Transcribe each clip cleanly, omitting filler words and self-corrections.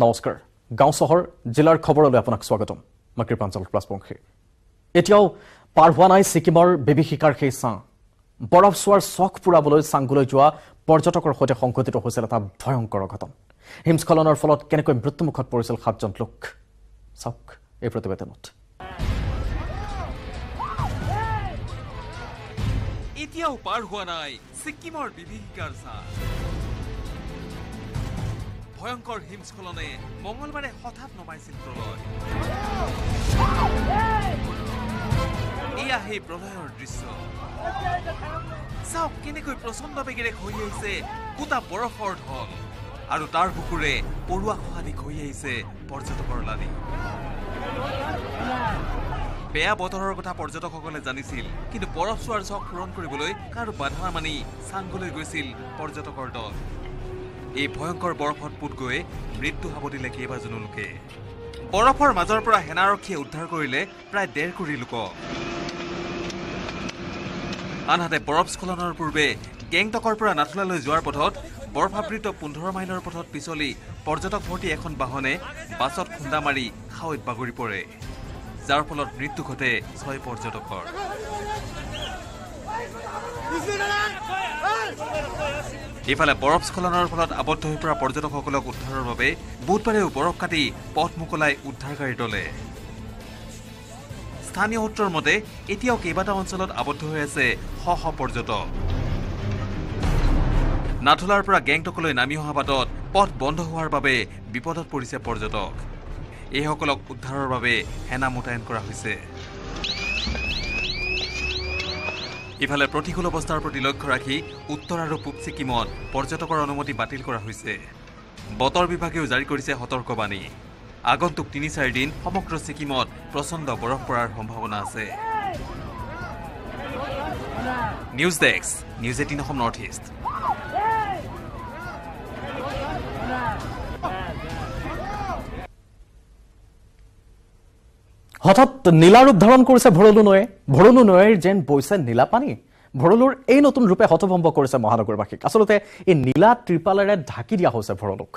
নমস্কাৰ গাঁও চহৰ জিলাৰ খবৰলৈ আপোনাক স্বাগতম মই কৃপাঞ্চল প্লাছপংখী এতিয়াও পাৰ হোৱা নাই সিকিমৰ বিভীষিকাৰ সেই চাং বৰফ চোৱাৰ চখ পুৰাবলৈ চাংগুলৈ যোৱা পৰ্যটকৰ সৈতে সংঘটিত হৈছিল এটা ভয়ংকৰ ঘটনা হিমস্খলনৰ ফলত কেনেকৈ মৃত্যুমুখত পৰিছিল ৭জন লোক চাওক এই প্ৰতিবেদনত এতিয়াও পাৰ হোৱা নাই সিকিমৰ বিভীষিকাৰ চাং ভয়ংকৰ হিমস্খলনে মঙ্গলবাৰে হঠাৎ নমাইছিল প্ৰলয় এয়া সেই প্ৰলয়ৰ দৃশ্য চাওক কেনেকৈ প্ৰচণ্ড বেগেৰে খহি আহিছে গোটা বৰফৰ ঢল আৰু তাৰ বুকুৰে পৰুৱা খহালি খহি আহিছে পৰ্যটকৰ লানি বেয়া বতৰৰ কথা পৰ্যটকসকলে জানিছিল কিন্তু বৰফ চোৱাৰ চখ পূৰণ কৰিবলৈ কাৰো বাধা নামানি চাংগুলৈ গৈছিল পৰ্যটকৰ দল এই ভয়ংকৰ বৰফত পুত গৈ মৃত্যু সাৱটিলে কেইবাজনো লোকে বৰফৰ মাজৰ পৰা সেনাৰক্ষীয়ে উদ্ধাৰ কৰিলে প্ৰায় ১.৫ কোটি লোকক আনহাতে বৰফ স্খলনৰ পূৰ্বে গেংটকৰ পৰা নাথুলালৈ যোৱাৰ পথত বৰফাবৃত ১৫ মাইলৰ পথত পিছলি পৰ্যটক ভৰ্তি এখন বাহনে বাছত খুন্দা মাৰি খাৱৈত বাগৰি পৰে যাৰ ফলত মৃত্যু ঘটে ৬ পৰ্যটকৰ ইফালে বৰফ স্খলনৰ ফলত আবদ্ধ হৈ পৰা পৰ্যটকসকলক উদ্ধাৰৰ বাবে বুধবাৰেও বৰফ কাটি পথ মুকলাই উদ্ধাৰকাৰীৰ দলে স্থানীয় সূত্ৰৰ মতে এতিয়াও কেইবাটাও অঞ্চলত আবদ্ধ হৈ আছে শ পৰ্যটক নাথুলাৰ পৰা গেংটকলৈ নামি অহা বাটত পথ বন্ধ হোৱাৰ বাবে বিপদত পৰিছে পৰ্যটক এইসকলক উদ্ধাৰৰ বাবে সেনা মোতায়েন কৰা হৈছে ইফালে প্ৰতিকূল অৱস্থাৰ প্ৰতি লক্ষ্য ৰাখি উত্তৰ আৰু পূব ছিকিমত পৰ্যটকৰ অনুমতি বাতিল কৰা হৈছে বতৰ বিভাগেও জাৰি কৰিছে সতৰ্কবাণী আগন্তুক ৩-৪ দিন সমগ্ৰ ছিকিমত প্ৰচণ্ড বৰফ পৰাৰ সম্ভাৱনা আছে news desk news 18 Assam north east হঠাৎ নীলা ৰূপ ধাৰণ কৰিছে ভৰলু নৈৰ যেন বৈছে নীলা পানী ভৰলুৰ এই নতুন ৰূপে হতভম্ব কৰিছে মহানগৰবাসীক আচলতে এই নীলা ত্ৰিপালেৰে ঢাকি দিয়া হৈছে ভৰলুক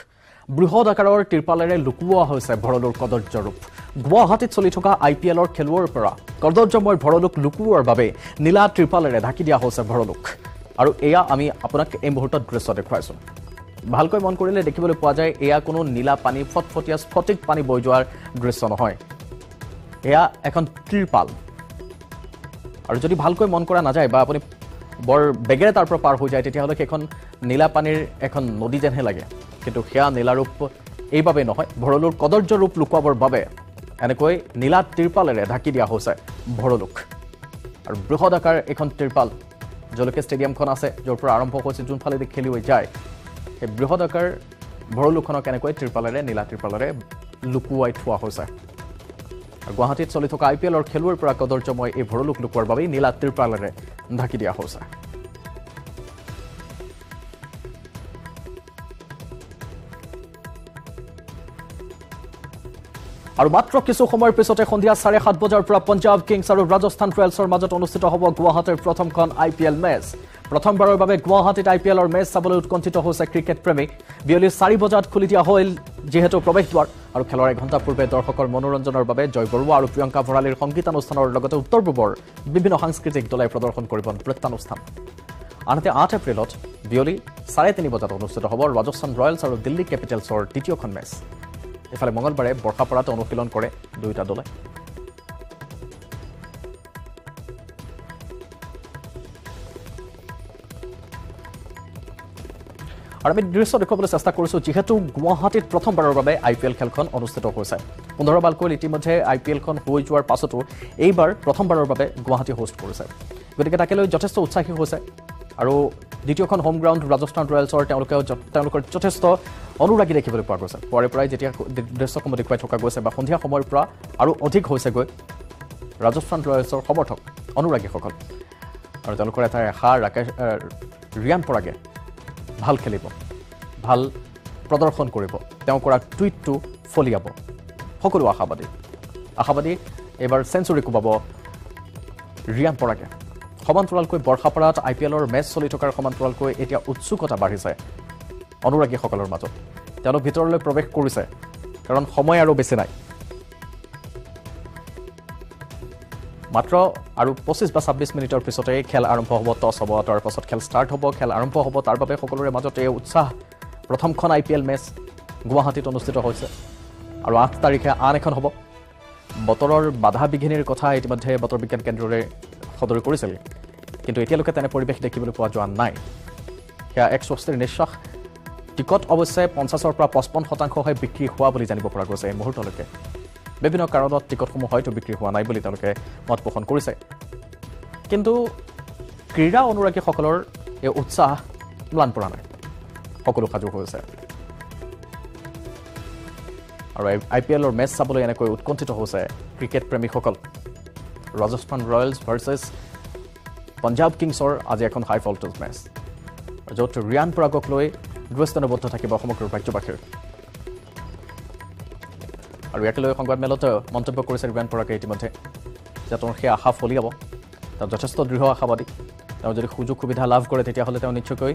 বৃহৎ আকাৰৰ ত্ৰিপালেৰে লুকুওৱা হৈছে ভৰলুৰ কদৰ্য ৰূপ গুৱাহাটীত চলি থকা IPLৰ খেলুৱৈৰ পৰা কদৰ্যময় ভৰলুক লুকুওৱাৰ বাবে নীলা ত্ৰিপালেৰে ঢাকি দিয়া হৈছে ভৰলুক আৰু এয়া আমি আপোনাক এই মুহূৰ্তত দৃশ্য দেখুৱাইছো ভালকৈ মন কৰিলে দেখিবলৈ পোৱা যায় এয়া কোনো নীলা পানী ফটফটীয়া স্ফটিক পানী বৈ যোৱাৰ দৃশ্য নহয় এয়া এখন ত্ৰিপাল আৰু যদি ভালকৈ মন কৰা নাযায় বা আপুনি বৰ বেগেৰে তাৰ পৰা পাৰ হৈ যায় তেতিয়াহ'লে সেইখন নীলা পানীৰ এখন নদী যেনহে লাগে কিন্তু সেয়া নীলা ৰূপ এইবাবে নহয় ভৰলুৰ কদৰ্য ৰূপ লুকুৱাবৰ বাবে এনেকৈ নীলা ত্ৰিপালেৰে ঢাকি দিয়া হৈছে ভৰলুক আৰু বৃহৎ আকাৰ এখন ত্ৰিপাল যলৈকে ষ্টেডিয়ামখন আছে য'ৰ পৰা আৰম্ভ হৈছে যোনফালেদি খেলুৱৈ যায় সেই বৃহৎ আকাৰ ভৰলুখনক এনেকৈ নীলা ত্ৰিপালেৰে লুকুৱাই থোৱা হৈছে গুৱাহাটীত চলি থকা IPLৰ খেলুৱৈৰ পৰা কদৰ্যময় এই ভৰলুক লুকুৱাৰ বাবে নীলা ত্ৰিপালেৰে ঢাকি দিয়া হৈছে আৰু মাত্ৰ কিছু সময়ৰ পিছতে সন্ধিয়া ৭:৩০ বজাৰ পৰা পঞ্জাৱ কিংছ আৰু ৰাজস্থান ৰয়েলছৰ মাজত অনুষ্ঠিত হ'ব গুৱাহাটীৰ প্ৰথমখন IPL মেচ প্ৰথমবাৰৰ বাবে গুৱাহাটীত IPLৰ মেচ চাবলৈ উৎকণ্ঠিত হৈছে ক্ৰিকেট প্ৰেমী বিয়লি ৪ বজাত খুলি দিয়া হ'ল যিহেতু প্ৰৱেশদ্বাৰ আৰু খেলৰ এঘণ্টা পূৰ্বে দৰ্শকৰ মনোৰঞ্জনৰ বাবে জয় বৰুৱা আৰু প্ৰিয়ংকা ভৰালীৰ সংগীতানুষ্ঠানৰ লগতে উত্তৰ পূবৰ বিভিন্ন সাংস্কৃতিক দলে প্ৰদৰ্শন কৰিব নৃত্যানুষ্ঠান আনহাতে ৮ এপ্ৰিলত বিয়লি ৩:৩০ বজাত অনুষ্ঠিত হ'ব ৰাজস্থান ৰয়েলছ আৰু দিল্লী কেপিটেলছৰ দ্বিতীয়খন মেচ ইফালে মঙ্গলবাৰে বৰ্ষাপাৰাত অনুশীলন কৰে দুয়োটা দলে আৰু আমি দৃশ্য দেখুৱাবলৈ চেষ্টা কৰিছো যিহেতু গুৱাহাটীত প্ৰথমবাৰৰ বাবে IPL খেলখন অনুষ্ঠিত হৈছে ১৫ বালকৈ ইতিমধ্যে IPLখন হৈ যোৱাৰ পাছতো এইবাৰ প্ৰথমবাৰৰ বাবে গুৱাহাটী হোষ্ট কৰিছে গতিকে তাকে লৈ যথেষ্ট উৎসাহী হৈছে আৰু দ্বিতীয়খন হোম গ্ৰাউণ্ড ৰাজস্থান ৰয়েলছৰ তেওঁলোকৰ যথেষ্ট অনুৰাগী দেখিবলৈ পোৱা গৈছে পৰে পৰাই যেতিয়া দৃশ্যসমূহ দেখুৱাই থকা গৈছে বা সন্ধিয়া সময়ৰ পৰা আৰু অধিক হৈছেগৈ ৰাজস্থান ৰয়েলছৰ সমৰ্থক অনুৰাগীসকল আৰু তেওঁলোকৰ এটা আশা ৰিয়ান পৰাগে ভাল খেলিব ভাল প্ৰদৰ্শন কৰিব তেওঁ কৰা টুইটটো ফলিয়াব সকলো আশাবাদী এবাৰ সেঞ্চুৰী কোবাব ৰিয়ান পৰাগে সমান্তৰালকৈ বৰ্ষাপাৰাত IPLৰ মেচ চলি থকাৰ সমান্তৰালকৈ এতিয়া উৎসুকতা বাঢ়িছে অনুৰাগীসকলৰ মাজত তেওঁলোক ভিতৰলৈ প্ৰৱেশ কৰিছে কাৰণ সময় আৰু বেছি নাই মাত্ৰ আৰু 25 বা 26 মিনিটৰ পিছতে খেল আৰম্ভ হ'ব টছ হ'ব তাৰ পাছত খেল ষ্টাৰ্ট হ'ব খেল আৰম্ভ হ'ব তাৰ বাবে সকলোৰে মাজতে উৎসাহ প্ৰথমখন IPL মেচ গুৱাহাটীত অনুষ্ঠিত হৈছে আৰু 8 তাৰিখে আন এখন হ'ব বতৰৰ বাধা বিঘিনিৰ কথা ইতিমধ্যে বতৰ বিজ্ঞান কেন্দ্ৰৰে সদৰি কৰিছিল কিন্তু এতিয়ালৈকে তেনে পৰিৱেশ দেখিবলৈ পোৱা যোৱা নাই সেয়া এক স্বস্তিৰ নিশ্বাস টিকট অৱশ্যে 50ৰ পৰা 55% হৈ বিক্ৰী হোৱা বুলি জানিব পৰা গৈছে এই মুহূৰ্তলৈকে বিভিন্ন কাৰণত টিকটসমূহ হয়তো বিক্ৰী হোৱা নাই বুলি তেওঁলোকে মত পোষণ কৰিছে কিন্তু ক্ৰীড়া অনুৰাগীসকলৰ এই উৎসাহ ম্লান পৰা নাই সকলো সাজু হৈছে আৰু IPLৰ মেচ চাবলৈ এনেকৈ উৎকণ্ঠিত হৈছে ক্ৰিকেট প্ৰেমীসকল ৰাজস্থান ৰয়েলছ ভাৰ্চেছ পঞ্জাব কিংছৰ আজি এখন হাই ভল্টেজ মেচ য'ত ৰিয়ান পৰাগক লৈ দৃষ্টিনবদ্ধ থাকিব সমগ্ৰ ৰাজ্যবাসীৰ আৰু ইয়াকে লৈ সংবাদমেলত মন্তব্য কৰিছে ৰিয়ান পৰাগে ইতিমধ্যে যে তেওঁৰ সেই আশা ফলিয়াব তেওঁ যথেষ্ট দৃঢ় আশাবাদী তেওঁ যদি সুযোগ সুবিধা লাভ কৰে তেতিয়াহ'লে তেওঁ নিশ্চয়কৈ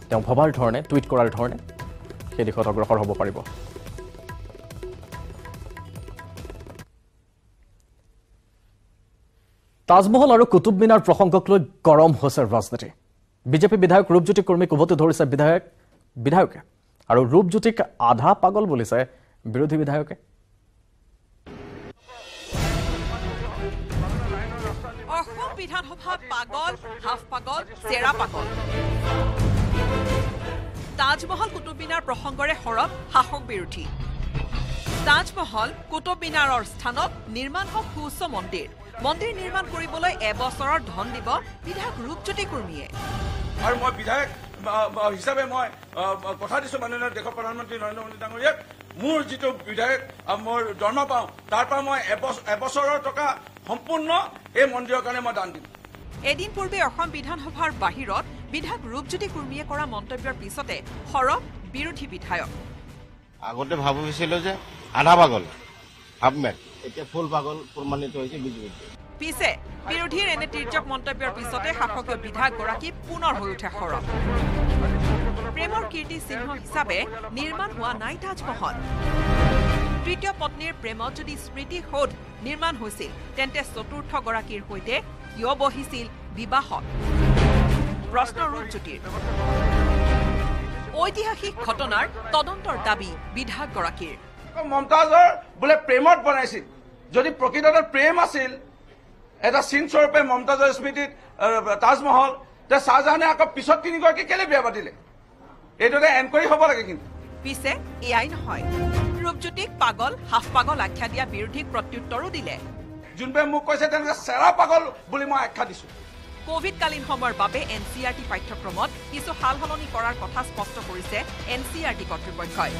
তেওঁ ভবাৰ ধৰণে টুইট কৰাৰ ধৰণে সেই দিশত অগ্ৰসৰ হ'ব পাৰিব তাজমহল আৰু কুতুব মিনাৰ প্ৰসংগক লৈ গৰম হৈছে ৰাজনীতি বিজেপি বিধায়ক ৰূপজ্যোতি কুৰ্মীক উভতি ধৰিছে বিধায়কে আৰু ৰূপজ্যোতিক আধা পাগল বুলিছে বিৰোধী বিধায়কে অসম বিধানসভা পাগল হাফ পাগল চেৰা পাগল তাজমহল কুতুব মিনাৰ প্ৰসংগৰে সৰব শাসক বিৰোধী তাজমহল কুতুব মিনাৰৰ স্থানত নিৰ্মাণ হওক সুউচ্চ মন্দিৰ নিৰ্মাণ কৰিবলৈ এবছৰৰ ধন দিব বিধায়ক ৰূপজ্যোতি কুৰ্মীয়ে আৰু মই বিধায়ক হিচাপে মই কথা দিছো মাননীয় দেশৰ প্ৰধানমন্ত্ৰী নৰেন্দ্ৰ মোদী ডাঙৰীয়াক মোৰ যিটো বিধায়ক মই দৰমহা পাওঁ তাৰ পৰা মই এবছৰৰ টকা সম্পূৰ্ণ এই মন্দিৰৰ কাৰণে মই দান দিম এদিন পূৰ্বে অসম বিধানসভাৰ বাহিৰত বিধায়ক ৰূপজ্যোতি কুৰ্মীয়ে কৰা মন্তব্যৰ পিছতে সৰব বিৰোধী বিধায়ক আগতে ভাবিছিলো যে আধা পাগল হাফমেট এতিয়া ফুল পাগল প্ৰমাণিত হৈছে বিজেপি পিছে বিৰোধীৰ এনে তিৰ্যক মন্তব্যৰ পিছতে শাসকীয় বিধায়কগৰাকী পুনৰ হৈ উঠে সৰব প্ৰেমৰ কীৰ্তি চিহ্ন হিচাপে নিৰ্মাণ হোৱা নাই তাজমহল তৃতীয় পত্নীৰ প্ৰেমত যদি স্মৃতি সৌধ নিৰ্মাণ হৈছিল তেন্তে চতুৰ্থগৰাকীৰ সৈতে কিয় বহিছিল বিবাহত প্ৰশ্ন ৰূপজ্যোতিৰ ঐতিহাসিক ঘটনাৰ তদন্তৰ দাবী বিধায়কগৰাকীৰ মমতাজৰ বোলে প্ৰেমত বনাইছিল যদি প্ৰকৃততে প্ৰেম আছিল এটা চিন স্বৰূপে মমতাজৰ স্মৃতিত তাজমহল তে শ্বাহজাহানে আকৌ পিছত তিনিগৰাকী কেলে বিয়া পাতিলে এইটোতে এনকুৱাৰী হ'ব লাগে কিন্তু পিছে এয়াই নহয় ৰূপজ্যোতিক পাগল হাফ পাগল আখ্যা দিয়া বিৰোধীক প্ৰত্যুত্তৰো দিলে যোনবোৰে মোক কৈছে তেনেকে চেৰা পাগল বুলি মই আখ্যা দিছো কোভিডকালীন সময়ৰ বাবে NCERT পাঠ্যক্ৰমত কিছু সাল সলনি কৰাৰ কথা স্পষ্ট কৰিছে NCERT কৰ্তৃপক্ষই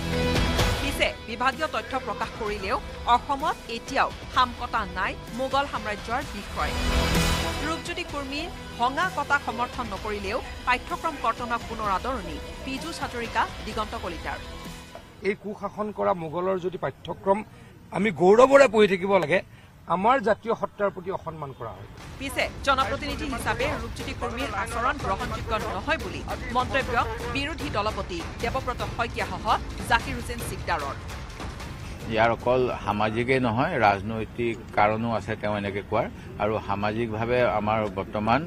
পিছে বিভাগীয় তথ্য প্ৰকাশ কৰিলেও অসমত এতিয়াও হামকটা নাই মোগল সাম্ৰাজ্যৰ বিষয় ৰূপজ্যোতি কুৰ্মীৰ ভঙা কটা সমৰ্থন নকৰিলেও পাঠ্যক্ৰম কৰ্তনক পুনৰ আদৰণি পীযুষ হাজৰিকা দিগন্ত কলিতাৰ এই কুশাসন কৰা মোগলৰ যদি পাঠ্যক্ৰম আমি গৌৰৱৰে পঢ়ি থাকিব লাগে আমাৰ জাতীয় সত্তাৰ প্ৰতি অসন্মান কৰা হয় পিছে জনপ্ৰতিনিধি হিচাপে ৰূপজ্যোতি কুৰ্মীৰ আচৰণ গ্ৰহণযোগ্য নহয় বুলি মন্তব্য বিৰোধী দলপতি দেৱব্ৰত শইকীয়াসহ জাকিৰ হুছেইন চিকদাৰৰ ইয়াৰ অকল সামাজিকেই নহয় ৰাজনৈতিক কাৰণো আছে তেওঁ এনেকৈ কোৱাৰ আৰু সামাজিকভাৱে আমাৰ বৰ্তমান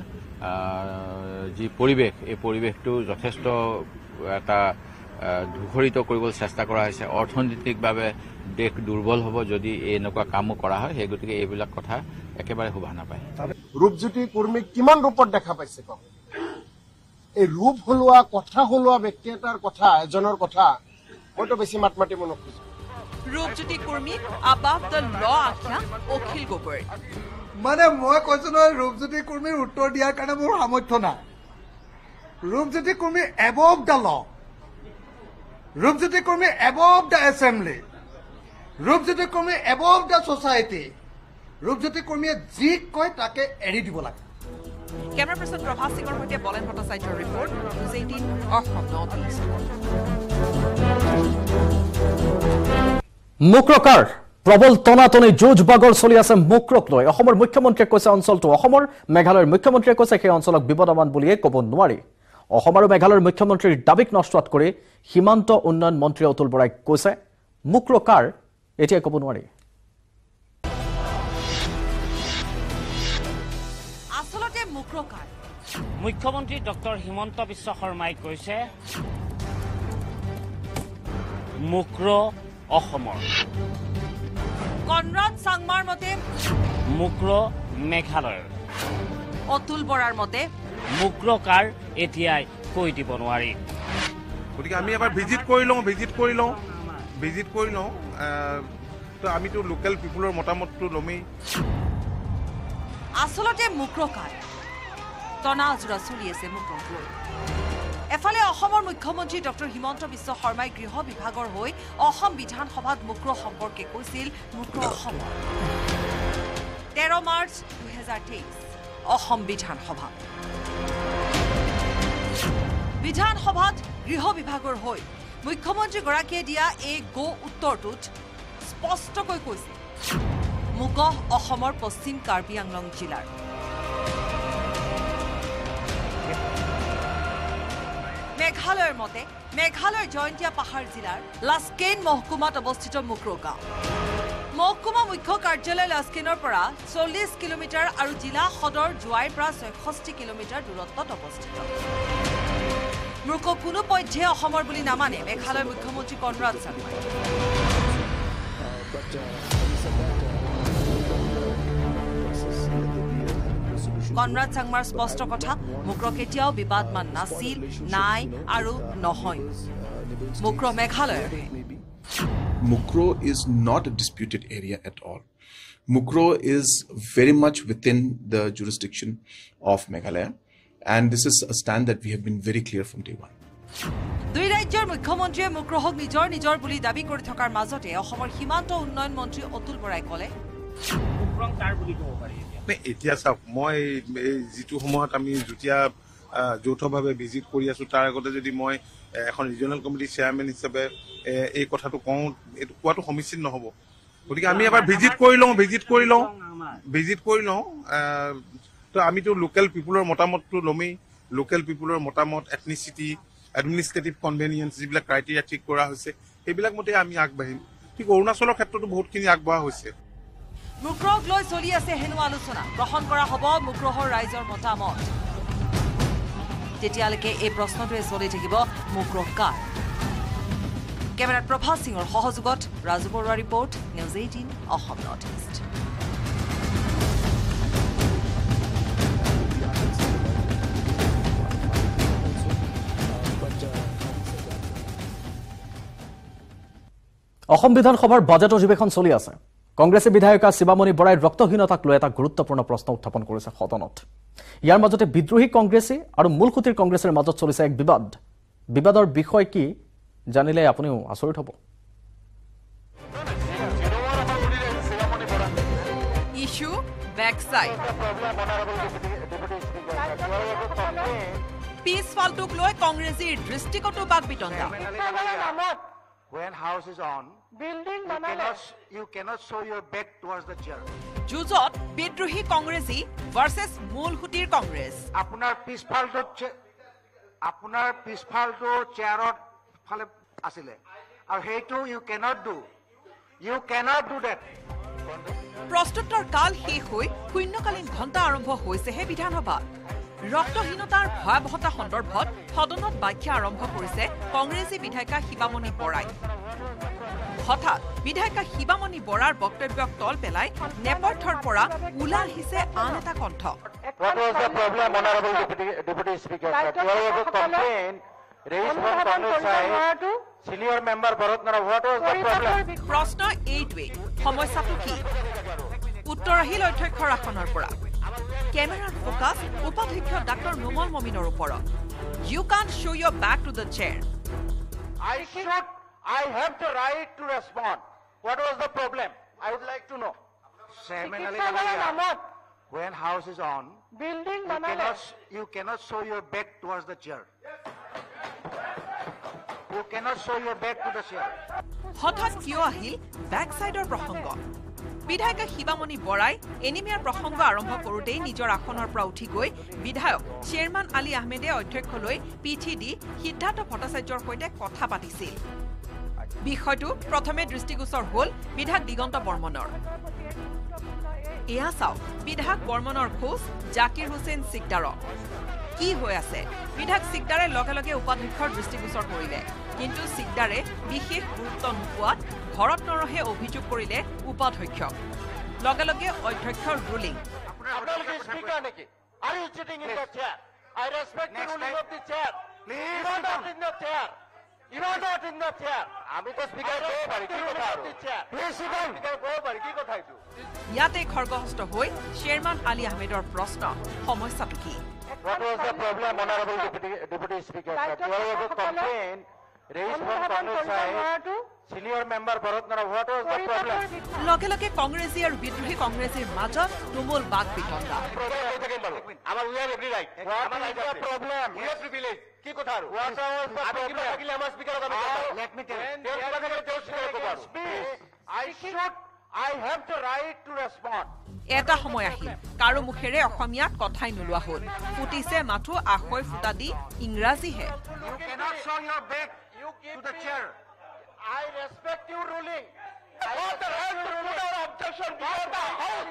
যি পৰিৱেশ এই পৰিৱেশটো যথেষ্ট এটা ধূসৰিত কৰিবলৈ চেষ্টা কৰা হৈছে অৰ্থনৈতিকভাৱে দেশ দুৰ্বল হ'ব যদি এনেকুৱা কামো কৰা হয় সেই গতিকে এইবিলাক কথা একেবাৰে শোভা নাপায় ৰূপজ্যোতি কুৰ্মীক কিমান ৰূপত দেখা পাইছে কওক এই ৰূপ হলোৱা ব্যক্তি এটাৰ কথা এজনৰ কথা মইতো বেছি মাত মাতিব নোখোজো ৰূপজ্যোতি কুৰ্মীক আবাভ দ্য ল আখ্যা অখিল গগৈ মানে মই কৈছো নহয় ৰূপজ্যোতি কুৰ্মীৰ উত্তৰ দিয়াৰ কাৰণে মোৰ সামৰ্থ্য নাই Rupjyoti Kurmi above the law Rupjyoti Kurmi above the assembly Rupjyoti Kurmi above the society Rupjyoti কুৰ্মীয়ে যি কয় তাকে এৰি দিব লাগে কেমেৰা পাৰ্চন প্ৰভা সিঙৰ সৈতে বলেন ভট্টাচাৰ্যৰ report News 18 Assam north east মুক্ৰকাৰ প্ৰবল টনাটনি যুঁজ বাগৰ চলি আছে মুক্ৰক লৈ অসমৰ মুখ্যমন্ত্ৰীয়ে কৈছে অঞ্চলটো অসমৰ মেঘালয়ৰ মুখ্যমন্ত্ৰীয়ে কৈছে সেই অঞ্চলক বিপদমান বুলিয়ে ক'ব নোৱাৰি অসম আৰু মেঘালয়ৰ মুখ্যমন্ত্ৰীৰ দাবীক নষ্টত কৰি সীমান্ত উন্নয়ন মন্ত্ৰী অতুল বৰাই কৈছে মুক্ৰ কাৰ এতিয়া ক'ব নোৱাৰি আসলতে মুক্ৰ কাৰ মুখ্যমন্ত্ৰী ডক্টৰ হিমন্ত বিশ্ব শৰ্মাই কৈছে মুক্ৰ অসমৰ কনৰাড চাংমাৰ মতে মুক্ৰ মেঘালয়ৰ অতুল বৰাৰ মতে মুক্ৰ কাৰ এতিয়াই কৈ দিব নোৱাৰি গতিকে আমি এবাৰ ভিজিট কৰি লওঁ তো আমিতো লোকেল পিপুলৰ মতামতটো ল'মেই আসলতে মুক্ৰ কাৰ তনাজোৰা চলি আছে মুক্ৰক লৈ এফালে অসমৰ মুখ্যমন্ত্ৰী ডক্টৰ হিমন্ত বিশ্ব শৰ্মাই গৃহ বিভাগৰ হৈ অসম বিধানসভাত মুক্ৰ সম্পৰ্কে কৈছিল মুক্ৰ অসমৰ 13 মাৰ্চ 2023 অসম বিধানসভাত গৃহ বিভাগৰ হৈ মুখ্যমন্ত্ৰীগৰাকীয়ে দিয়া এই গো উত্তৰটোত স্পষ্টকৈ কৈছে মুকহ অসমৰ পশ্চিম কাৰ্বি আংলং জিলাৰ মেঘালয়ৰ মতে মেঘালয়ৰ জয়ন্তীয়া পাহাৰ জিলাৰ লাস্কেন মহকুমাত অৱস্থিত মুক্ৰ গাঁও মহকুমা মুখ্য কাৰ্যালয় লাস্কেনৰ পৰা 40 কিলোমিটাৰ আৰু জিলা সদৰ জোৱাইৰ পৰা 66 কিলোমিটাৰ দূৰত্বত অৱস্থিত মুক্ৰ কোনো পধ্যে অসমৰ বুলি নামানে মেঘালয়ৰ মুখ্যমন্ত্ৰী কনৰাড চাংমাই কনৰাড চাংমাৰ স্পষ্ট কথা মুক্ৰ কেতিয়াও বিবাদমান নাছিল নাই আৰু নহয় মুক্ৰ মেঘালয়ৰ Mukro is not a disputed area at all. Mukro is very much within the jurisdiction of Meghalaya, and this is a stand that we have been very clear from day one. দুই ৰাজ্যৰ মুখ্যমন্ত্ৰীয়ে মুক্ৰহক নিজৰ বুলি দাবী কৰি থকাৰ মাজতে অসমৰ সীমান্ত উন্নয়ন মন্ত্ৰী অতুল বৰাই ক'লে মুক্ৰং কাৰ বুলি ক'ব পাৰি এতিয়া চাওক মই যিটো সময়ত আমি যেতিয়া যৌথভাৱে ভিজিট কৰি আছো তাৰ আগতে যদি মই এখন ৰিজনেল কমিটি চেয়াৰমেন হিচাপে এই কথাটো কওঁ এইটো কোৱাটো সমীচীন নহ'ব গতিকে আমি এবাৰ ভিজিট কৰি লওঁ তো আমিতো লোকেল পিপুলৰ মতামতটো ল'মেই লোকেল পিপুলৰ মতামত এথনিচিটি এডমিনিষ্ট্ৰেটিভ কনভেনিয়েন্স যিবিলাক ক্ৰাইটেৰিয়া ঠিক কৰা হৈছে সেইবিলাক মতে আমি আগবাঢ়িম ঠিক অৰুণাচলৰ ক্ষেত্ৰতো বহুতখিনি আগবঢ়া হৈছে মুক্ৰক লৈ চলি আছে হেনো আলোচনা গ্ৰহণ কৰা হ'ব মুক্ৰহৰ ৰাইজৰ মতামত তেতিয়ালৈকে এই প্ৰশ্নটোৱে চলি থাকিব মুক্ৰ কাৰ কেমেৰাত প্ৰভাস সিঙৰ সহযোগত Raju Barua report news 18 Assam north east Assam বিধানসভাৰ বাজেট অধিৱেশন চলি আছে কংগ্ৰেছী বিধায়িকা শিৱামণি বৰাই ৰক্তহীনতাক লৈ এটা গুৰুত্বপূৰ্ণ প্ৰশ্ন উত্থাপন কৰিছে সদনত ইয়াৰ মাজতে বিদ্ৰোহী কংগ্ৰেছী আৰু মূলখুঁটিৰ কংগ্ৰেছৰ মাজত চলিছে এক বিবাদৰ বিষয় কি জানিলে আপুনিও আচৰিত হ'ব ইস্যু বেকসাইড পিছ ফালটোক লৈ কংগ্ৰেছীৰ দৃষ্টিকটো বাক বিতণ্ডা When house is on, you cannot show your back towards the chair. যুজত বিদ্ৰোহী কংগ্ৰেছী ভাৰ্চেছ মূলখুঁটিৰ কংগ্ৰেছ আপোনাৰ পিছফালটো চেয়াৰত ফালে আছিলে আৰু সেইটো you cannot do that. প্ৰস্তুতৰ কাল শেষ হৈ শূন্যকালীন ঘণ্টা আৰম্ভ হৈছেহে বিধানসভাত ৰক্তহীনতাৰ ভয়াৱহতা সন্দৰ্ভত সদনত ব্যাখ্যা আৰম্ভ কৰিছে কংগ্ৰেছী বিধায়িকা শিৱামণি বৰাই হঠাৎ বিধায়িকা শিৱামণি বৰাৰ বক্তব্যক তল পেলাই নেপথ্যৰ পৰা ওলাই আহিছে আন এটা কণ্ঠ What was the problem, Honorable Deputy Speaker? There was a complaint raised from Congress side. Senior member Bharat Nara, what was the problem? প্ৰশ্ন এইটোৱে সমস্যাটো কি উত্তৰ আহিল অধ্যক্ষৰ আসনৰ পৰা কেমেৰাৰ ফোকাছ উপাধ্যক্ষ ডাক্তৰ নোমল মমিনৰ ওপৰত You can't show your back to the chair. I have the right to respond. What was the problem? I would like to know. Chairman Ali Gandhi, when house is on, you cannot show your back towards the chair. You cannot show your back to the chair. হঠাৎ কিয় আহিল back সাইডৰ প্ৰসংগ বিধায়িকা শিৱামণি বৰাই এনিমিয়াৰ প্ৰসংগ আৰম্ভ কৰোঁতেই নিজৰ আসনৰ পৰা উঠি গৈ বিধায়ক শ্বেৰমান আলী আহমেদে অধ্যক্ষলৈ পিঠি দি সিদ্ধাৰ্থ ভট্টাচাৰ্যৰ সৈতে কথা পাতিছিল বিষয়টো প্ৰথমে দৃষ্টিগোচৰ হ'ল বিধায়ক দিগন্ত বৰ্মনৰ এয়া চাওক বিধায়ক বৰ্মনৰ খোজ জাকিৰ হুছেইন সিকদাৰক কি হৈ আছে বিধায়ক সিকদাৰে লগে লগে উপাধ্যক্ষৰ দৃষ্টিগোচৰ কৰিলে কিন্তু সিকদাৰে বিশেষ গুৰুত্ব নোপোৱাত ঘৰত নৰহে অভিযোগ কৰিলে উপাধ্যক্ষক লগে লগে অধ্যক্ষৰ ৰুলিং ইয়াতে খৰ্গহস্ত হৈ শ্বেৰমান আলী আহমেদৰ প্ৰশ্ন সমস্যাটো কি What was the problem, Honorable Deputy Speaker? There was a complaint raised from Congress side. Senior member Bharatnara, what was the problem? লগে লগে কংগ্ৰেছী আৰু বিদ্ৰোহী কংগ্ৰেছীৰ মাজত তুমুল বাক বিতণ্ডা Our we have every right. What is the problem? We have privilege. কি কথা আৰু? What was the problem? থাকিলে আমাৰ স্পিকাৰক আমি কথা let me tell you. I have the right to respond. এটা সময় আহিল কাৰো মুখেৰে অসমীয়াত কথাই নোলোৱা হ'ল ফুটিছে মাথো আখৈ ফুটা দি ইংৰাজীহে You cannot show your back to the chair. I respect your ruling. I have the right to put our objection before the House.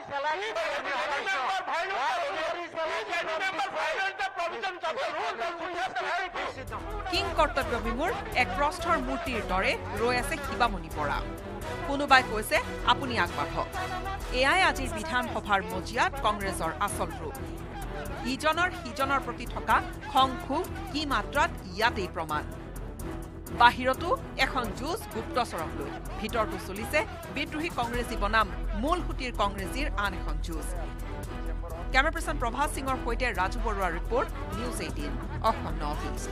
King কৰ্তব্য বিমূৰ এক প্ৰস্থৰ মূৰ্তিৰ দৰে ৰৈ আছে শিৱামণি বৰা কোনোবাই কৈছে আপুনি আগবাঢ়ক এয়াই আজিৰ বিধানসভাৰ মজিয়াত কংগ্ৰেছৰ আচল ৰূপ ইজনৰ সিজনৰ প্ৰতি থকা খং ক্ষোভ কি মাত্ৰাত ইয়াতেই প্ৰমাণ বাহিৰতো এখন যুঁজ গুপ্তচৰক লৈ ভিতৰতো চলিছে বিদ্ৰোহী কংগ্ৰেছী বনাম মূল সুঁতিৰ কংগ্ৰেছীৰ আন এখন যুঁজ কেমেৰা পাৰ্চন প্ৰভাত সিঙৰ সৈতে ৰাজু বৰুৱাৰ report news 18 Assam north east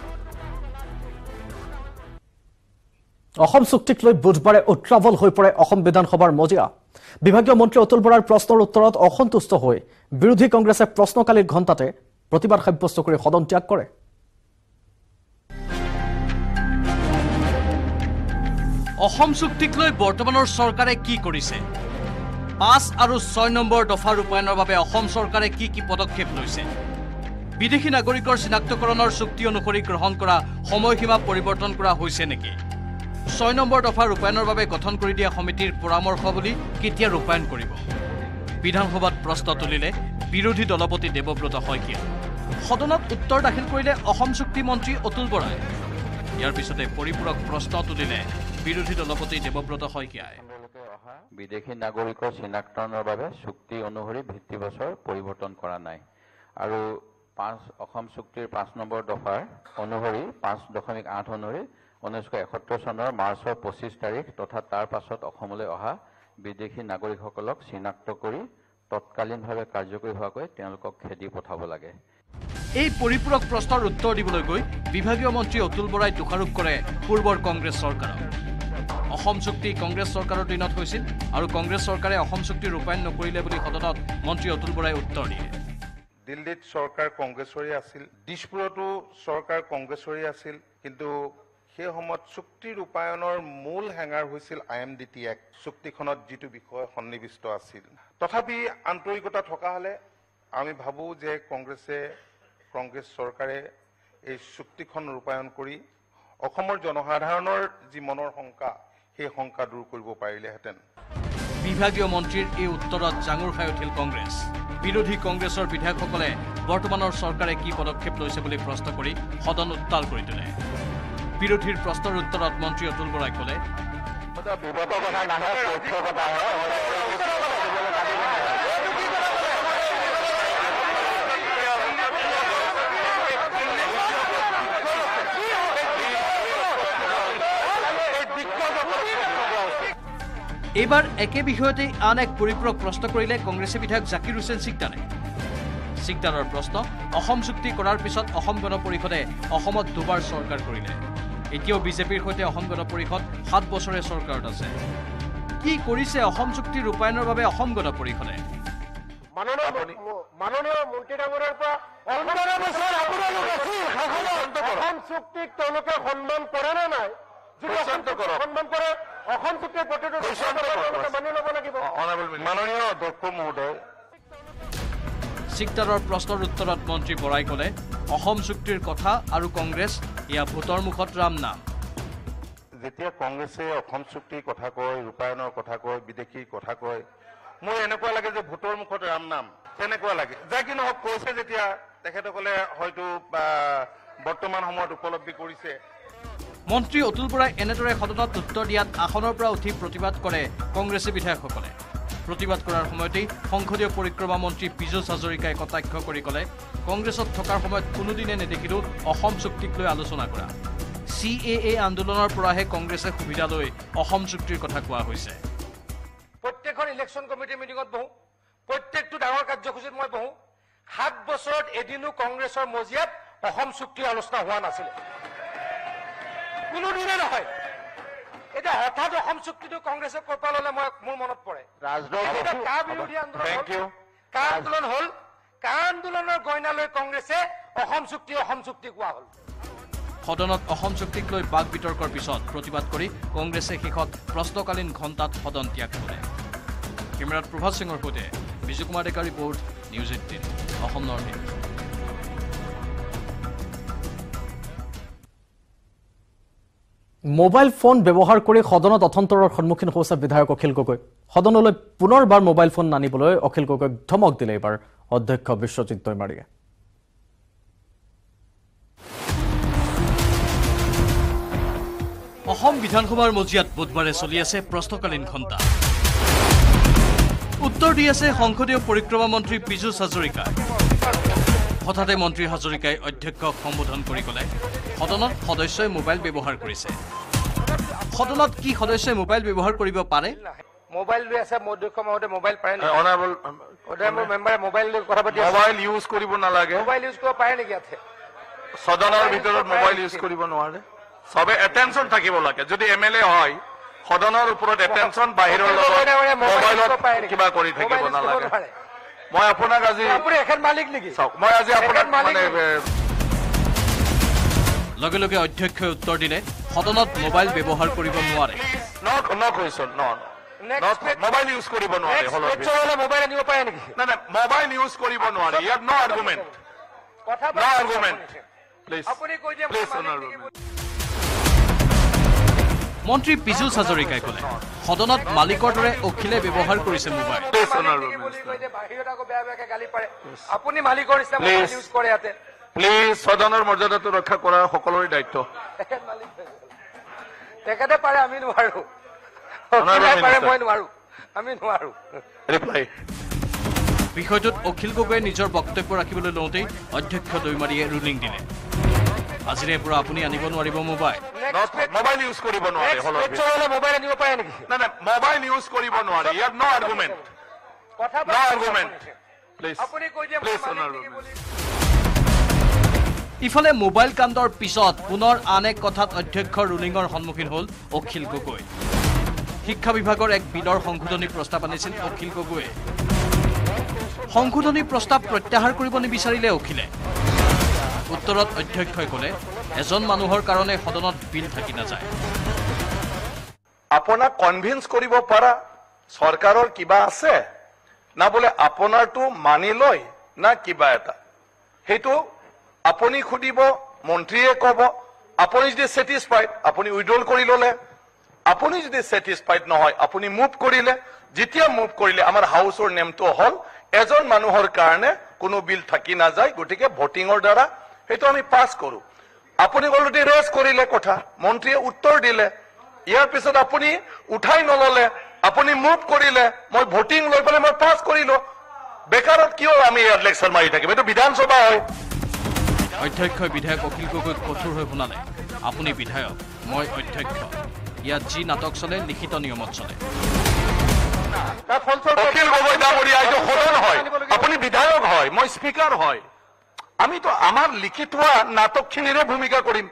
Assam চুক্তিক লৈ বুধবাৰে উত্ৰাৱল হৈ পৰে অসম বিধানসভাৰ মজিয়া বিভাগীয় মন্ত্ৰী অতুল বৰাৰ প্ৰশ্নৰ উত্তৰত অসন্তুষ্ট হৈ বিৰোধী কংগ্ৰেছে প্ৰশ্নকালীৰ ঘণ্টাতে প্ৰতিবাদ সাব্যস্ত কৰি সদন ত্যাগ কৰে অসম চুক্তিক লৈ বৰ্তমানৰ চৰকাৰে কি কৰিছে 5 আৰু 6 নম্বৰ দফা ৰূপায়ণৰ বাবে অসম চৰকাৰে কি কি পদক্ষেপ লৈছে বিদেশী নাগৰিকৰ চিনাক্তকৰণৰ চুক্তি অনুসৰি গ্ৰহণ কৰা সময়সীমা পৰিৱৰ্তন কৰা হৈছে নেকি 6 নম্বৰ দফা ৰূপায়ণৰ বাবে গঠন কৰি দিয়া সমিতিৰ পৰামৰ্শাৱলী কেতিয়া ৰূপায়ণ কৰিব বিধানসভাত প্ৰশ্ন তুলিলে বিৰোধী দলপতি দেৱব্ৰত শইকীয়া সদনত উত্তৰ দাখিল কৰিলে অসম চুক্তি মন্ত্ৰী অতুল বৰাই ইয়াৰ পিছতে পৰিপূৰক প্ৰশ্ন তুলিলে বিৰোধী দলপতি দেৱব্ৰত শইকীয়াই বিদেশী নাগৰিকৰ চিনাক্তকৰণৰ বাবে চুক্তি অনুসৰি ভিত্তি বছৰ পৰিৱৰ্তন কৰা নাই আৰু 5 অসম চুক্তিৰ 5 নম্বৰ দফাৰ অনুসৰি 5.8 অনুসৰি 1971 চনৰ মাৰ্চৰ 25 তাৰিখ তথা তাৰ পাছত অসমলৈ অহা বিদেশী নাগৰিকসকলক চিনাক্ত কৰি তৎকালীনভাৱে কাৰ্যকৰী হোৱাকৈ তেওঁলোকক খেদি পঠাব লাগে এই পৰিপূৰক প্ৰশ্নৰ উত্তৰ দিবলৈ গৈ বিভাগীয় মন্ত্ৰী অতুল বৰাই দোষাৰোপ কৰে পূৰ্বৰ কংগ্ৰেছ চৰকাৰক অসম চুক্তি কংগ্ৰেছ চৰকাৰৰ দিনত হৈছিল আৰু কংগ্ৰেছ চৰকাৰে অসম চুক্তি ৰূপায়ণ নকৰিলে বুলি সদনত মন্ত্ৰী অতুল বৰাই উত্তৰ দিয়ে দিল্লীত চৰকাৰ কংগ্ৰেছৰে আছিল দিশপুৰতো চৰকাৰ কংগ্ৰেছৰে আছিল কিন্তু সেই সময়ত চুক্তি ৰূপায়ণৰ মূল হেঙাৰ হৈছিল IMDT এক চুক্তিখনত যিটো বিষয় সন্নিবিষ্ট আছিল তথাপি আন্তৰিকতা থকা হলে আমি ভাবো যে কংগ্ৰেছ চৰকাৰে এই চুক্তিখন ৰূপায়ণ কৰি অসমৰ জনসাধাৰণৰ যি মনৰ শংকা সেই শংকা দূৰ কৰিব পাৰিলেহেঁতেন বিভাগীয় মন্ত্ৰীৰ এই উত্তৰত জাঙুৰ খাই উঠিল কংগ্ৰেছ বিৰোধী কংগ্ৰেছৰ বিধায়কসকলে বৰ্তমানৰ চৰকাৰে কি পদক্ষেপ লৈছে বুলি প্ৰশ্ন কৰি সদন উত্তাল কৰি তোলে বিৰোধীৰ প্ৰশ্নৰ উত্তৰত মন্ত্ৰী অতুল বৰাই ক'লে এইবাৰ একে বিষয়তে আন এক পৰিপূৰক প্ৰশ্ন কৰিলে কংগ্ৰেছী বিধায়ক জাকিৰ হুছেইন সিকদাৰৰ প্ৰশ্ন অসম চুক্তি কৰাৰ পিছত অসম গণ পৰিষদে অসমত দুবাৰ চৰকাৰ কৰিলে এতিয়াও বিজেপিৰ সৈতে অসম গণ পৰিষদ 7 বছৰে চৰকাৰত আছে কি কৰিছে অসম চুক্তি ৰূপায়ণৰ বাবে অসম গণ পৰিষদে মাননীয় মন্ত্ৰী ডাঙৰীয়াৰ পৰা 15 বছৰ অসম চুক্তিক তেওঁলোকে সন্মান কৰে নে নাই যদি সন্মান কৰে অসম চুক্তিৰ প্ৰতিটো মানি ল'ব লাগিব মাননীয় অধ্যক্ষ মহোদয়। চিকদাৰৰ প্ৰশ্নৰ উত্তৰত মন্ত্ৰী বৰাই ক'লে অসম চুক্তিৰ কথা আৰু কংগ্ৰেছ এয়া ভোটৰ মুখত ৰাম নাম। যেতিয়া কংগ্ৰেছে অসম চুক্তিৰ কথা কয়, ৰূপায়ণৰ কথা কয়, বিদেশীৰ কথা কয়, মোৰ এনেকুৱা লাগে যে ভোটৰ মুখত ৰাম নাম তেনেকুৱা লাগে। যা কি নহওক কৈছে যেতিয়া তেখেতসকলে হয়তো বৰ্তমান সময়ত উপলব্ধি কৰিছে। মন্ত্ৰী অতুল বৰাই এনেদৰে সদনত উত্তৰ দিয়াত আসনৰ পৰা উঠি প্ৰতিবাদ কৰে কংগ্ৰেছী বিধায়কসকলে। প্ৰতিবাদ কৰাৰ সময়তেই সংসদীয় পৰিক্ৰমা মন্ত্ৰী পীযুষ হাজৰিকাই কটাক্ষ কৰি ক'লে কংগ্ৰেছত থকাৰ সময়ত কোনোদিনে নেদেখিলো অসম চুক্তিক লৈ আলোচনা কৰা। CAA আন্দোলনৰ পৰাহে কংগ্ৰেছে সুবিধা লৈ অসম চুক্তিৰ কথা কোৱা হৈছে। প্ৰত্যেকখন ইলেকশ্যন কমিটিৰ মিটিঙত বহো, প্ৰত্যেকটো ডাঙৰ কাৰ্যসূচীত মই বহো। 7 বছৰত এদিনো কংগ্ৰেছৰ মজিয়াত অসম চুক্তিৰ আলোচনা হোৱা নাছিলে, কোনোদিনে নহয়। এতিয়া হঠাৎ অসম চুক্তিটো কংগ্ৰেছে কঁপাল ল'লে মোৰ মনত পৰে কা বিৰোধী আন্দোলন কা আন্দোলন হ'ল, কা আন্দোলনৰ গইনা লৈ কংগ্ৰেছে অসম চুক্তি কোৱা হ'ল। সদনত অসম চুক্তিক লৈ বাক বিতৰ্কৰ পিছত প্ৰতিবাদ কৰি কংগ্ৰেছে শেষত প্ৰশ্নকালীন ঘণ্টাত সদন ত্যাগ কৰে। কেমেৰাত প্ৰভাত সিঙৰ সৈতে Biju Kumar Deka report, News 18 Assam north east. Mobile phone ব্যৱহাৰ কৰি সদনত অথন্তৰৰ সন্মুখীন হৈছে বিধায়ক অখিল গগৈ। সদনলৈ পুনৰবাৰ মোবাইল ফোন নানিবলৈ অখিল গগৈক ধমক দিলে এইবাৰ অধ্যক্ষ বিশ্বজিৎ দৈমাৰীয়ে। অসম বিধানসভাৰ মজিয়াত বুধবাৰে চলি আছে প্ৰশ্নকালীন ঘণ্টা। উত্তৰ দি আছে সংসদীয় পৰিক্ৰমা মন্ত্ৰী পীযুষ হাজৰিকা। হঠাতে মন্ত্ৰী হাজৰিকাই অধ্যক্ষক সম্বোধন কৰি ক'লে সদনত সদস্যই মোবাইল ব্যৱহাৰ কৰিছে। সদনত কি সদস্যই মোবাইল ব্যৱহাৰ কৰিব পাৰে? মোবাইল লৈ আছে অধ্যক্ষ মহোদয়, মোবাইল পাৰে নেকি? অনাৰেবল মেম্বাৰে মোবাইল লৈ কথা পাতি মোবাইল ইউজ কৰিব নালাগে। মোবাইল ইউজ কৰিব পাৰে নেকি? ইয়াতে সদনৰ ভিতৰত মোবাইল ইউজ কৰিব নোৱাৰে। সবে এটেনশ্যন থাকিব লাগে। যদি MLA হয় সদনৰ ওপৰত এটেনশ্যন, বাহিৰৰ লগত মোবাইলত কিবা কৰি থাকিব নালাগে। মই আপোনাক আজি আপুনি এখন মালিক নেকি? মই আজি আপোনাক লগে লগে অধ্যক্ষই উত্তৰ দিলে সদনত মোবাইল ব্যৱহাৰ কৰিব নোৱাৰে। মোবাইল ইউজ কৰিব নোৱাৰে। মোবাইল আনিব পাৰে নেকি? নাই নাই, মোবাইল ইউজ কৰিব নোৱাৰে। ইয়াত নো আৰ্গুমেণ্ট, নো আৰ্গুমেণ্ট। আপুনি কৈ দিয়ে মন্ত্ৰী পীযুষ হাজৰিকাই ক'লে সদনত মালিকৰ দৰে অখিলে ব্যৱহাৰ কৰিছে মোবাইল। বাহিৰত আকৌ বেয়া বেয়াকে গালি পাৰে। আপুনি মালিকৰ নিচিনা মোবাইল ইউজ কৰে ইয়াতে। প্লিজ সদনৰ মৰ্যাদাটো ৰক্ষা কৰা সকলোৰে দায়িত্ব। তেখেতে পাৰে, আমি নোৱাৰো। পাৰে, মই নোৱাৰো, আমি নোৱাৰো। বিষয়টোত অখিল গগৈয়ে নিজৰ বক্তব্য ৰাখিবলৈ লওঁতেই অধ্যক্ষ দৈমাৰীয়ে ৰুলিং দিলে আজিৰে পৰা আপুনি আনিব নোৱাৰিব মোবাইল। মোবাইল ইউজ কৰিব নোৱাৰে। মোবাইল আনিব পাৰে নেকি? নাই নাই, মোবাইল ইউজ কৰিব নোৱাৰে। ইয়াত নো আৰ্গুমেণ্ট, নো আৰ্গুমেণ্ট। আপুনি কৈ দিয়ে ইফালে মোবাইল কাণ্ডৰ পিছত পুনৰ আন এক কথাত অধ্যক্ষৰ ৰুলিঙৰ সন্মুখীন হ'ল অখিল গগৈ। শিক্ষা বিভাগৰ এক বিলৰ সংশোধনী প্ৰস্তাৱ আনিছিল অখিল গগৈয়ে। সংশোধনী প্ৰস্তাৱ প্ৰত্যাহাৰ কৰিব নিবিচাৰিলে অখিলে। উত্তৰত অধ্যক্ষই ক'লে এজন মানুহৰ কাৰণে সদনত বিল থাকি নাযায়। আপোনাক কনভিন্স কৰিব পাৰা চৰকাৰৰ কিবা আছে না, বোলে আপোনাৰটো মানি লয় না কিবা এটা, সেইটো আপুনি সুধিব, মন্ত্ৰীয়ে ক'ব। আপুনি যদি ছেটিছফাইড আপুনি উইড্ৰল কৰি ল'লে, আপুনি যদি ছেটিছফাইড নহয় আপুনি মুভ কৰিলে। যেতিয়া মুভ কৰিলে আমাৰ হাউচৰ নেমটো হ'ল এজন মানুহৰ কাৰণে কোনো বিল থাকি নাযায়, গতিকে ভোটিঙৰ দ্বাৰা সেইটো আমি পাছ কৰো। আপুনি অলৰেডি ৰেজ কৰিলে কথা, মন্ত্ৰীয়ে উত্তৰ দিলে। ইয়াৰ পিছত আপুনি উঠাই নললে, আপুনি মুভ কৰিলে, মই ভোটিং লৈ পেলাই মই পাছ কৰিলো। বেকাৰত কিয় আমি ইয়াত লেকচাৰ মাৰি থাকিম? এইটো বিধানসভা হয়। অধ্যক্ষই বিধায়ক অখিল গগৈক কঠোৰ হৈ শুনালে আপুনি বিধায়ক, মই অধ্যক্ষ। ইয়াত যি নাটক চলে লিখিত নিয়মত চলে। অখিল গগৈ ডাঙৰীয়া, এইটো সদন হয়, আপুনি বিধায়ক হয়, মই স্পীকাৰ হয়। আমিতো আমাৰ লিখিত হোৱা নাটকখিনিৰে ভূমিকা কৰিম।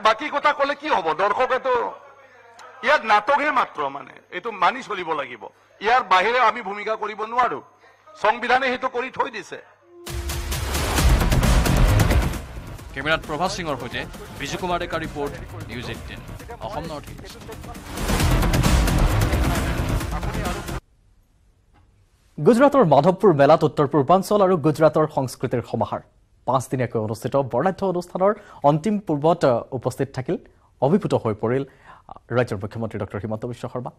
বাকী কথা ক'লে কি হ'ব? দৰ্শকেতো ইয়াত নাটকহে মাত্ৰ, মানে এইটো মানি চলিব লাগিব। ইয়াৰ বাহিৰে আমি ভূমিকা কৰিব নোৱাৰো। সংবিধানে সেইটো কৰি থৈ দিছে। কেমেৰাত প্ৰভাস সিঙৰ সৈতে Biju Kumar Deka report news 18 Assam north east গুজৰাটৰ মাধৱপুৰ মেলাত উত্তৰ পূৰ্বাঞ্চল আৰু গুজৰাটৰ সংস্কৃতিৰ সমাহাৰ 5 দিনীয়াকৈ অনুষ্ঠিত বৰ্ণাঢ্য অনুষ্ঠানৰ অন্তিম পূৰ্বত উপস্থিত থাকিল অভিভূত হৈ পৰিল ৰাজ্যৰ মুখ্যমন্ত্ৰী ডক্টৰ হিমন্ত বিশ্ব শৰ্মা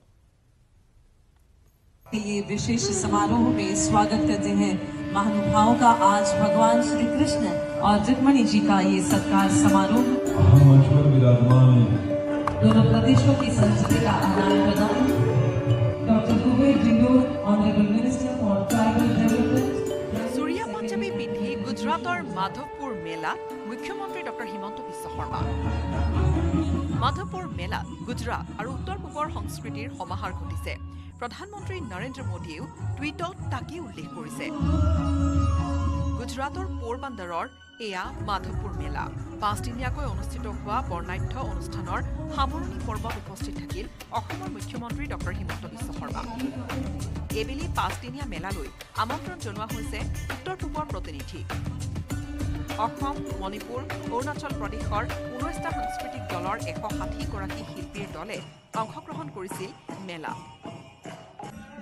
ये विशेष समारोह में स्वागत करते हैं महानुभावों का आज भगवान श्री कृष्ण और रुक्मिणी जी का ये सत्कार समारोह दोनों प्रदेशों की संस्कृति का आदान प्रदान doctor Kuber Dindor honourable minister for tribal development सूर्या पंजाबी पिंधि गुजरातर माधवपुर मेला मुख्यमंत्री डॉक्टर हिमंत बिश्व शर्मा माधवपुर मेला गुजरात और उत्तर पूर्वर संस्कृतिर समाहार घटिছে प्रधानमंत्री नरेंद्र मोदीও টুইটত তাকে উল্লেখ কৰিছে গুজৰাটৰ পোৰবন্দৰৰ এয়া মাধৱপুৰ মেলা 5 দিনীয়াকৈ অনুষ্ঠিত হোৱা বৰ্ণাঢ্য অনুষ্ঠানৰ সামৰণি পৰ্বত উপস্থিত থাকিল অসমৰ মুখ্যমন্ত্ৰী ডক্টৰ হিমন্ত বিশ্ব শৰ্মা এবেলি 5 দিনীয়া মেলালৈ আমন্ত্ৰণ জনোৱা হৈছে উত্তৰ পূবৰ প্ৰতিনিধি অসম মণিপুৰ অৰুণাচল প্ৰদেশৰ 19টা সাংস্কৃতিক দলৰ 160 গৰাকী শিল্পীৰ দলে অংশগ্ৰহণ কৰিছিল মেলা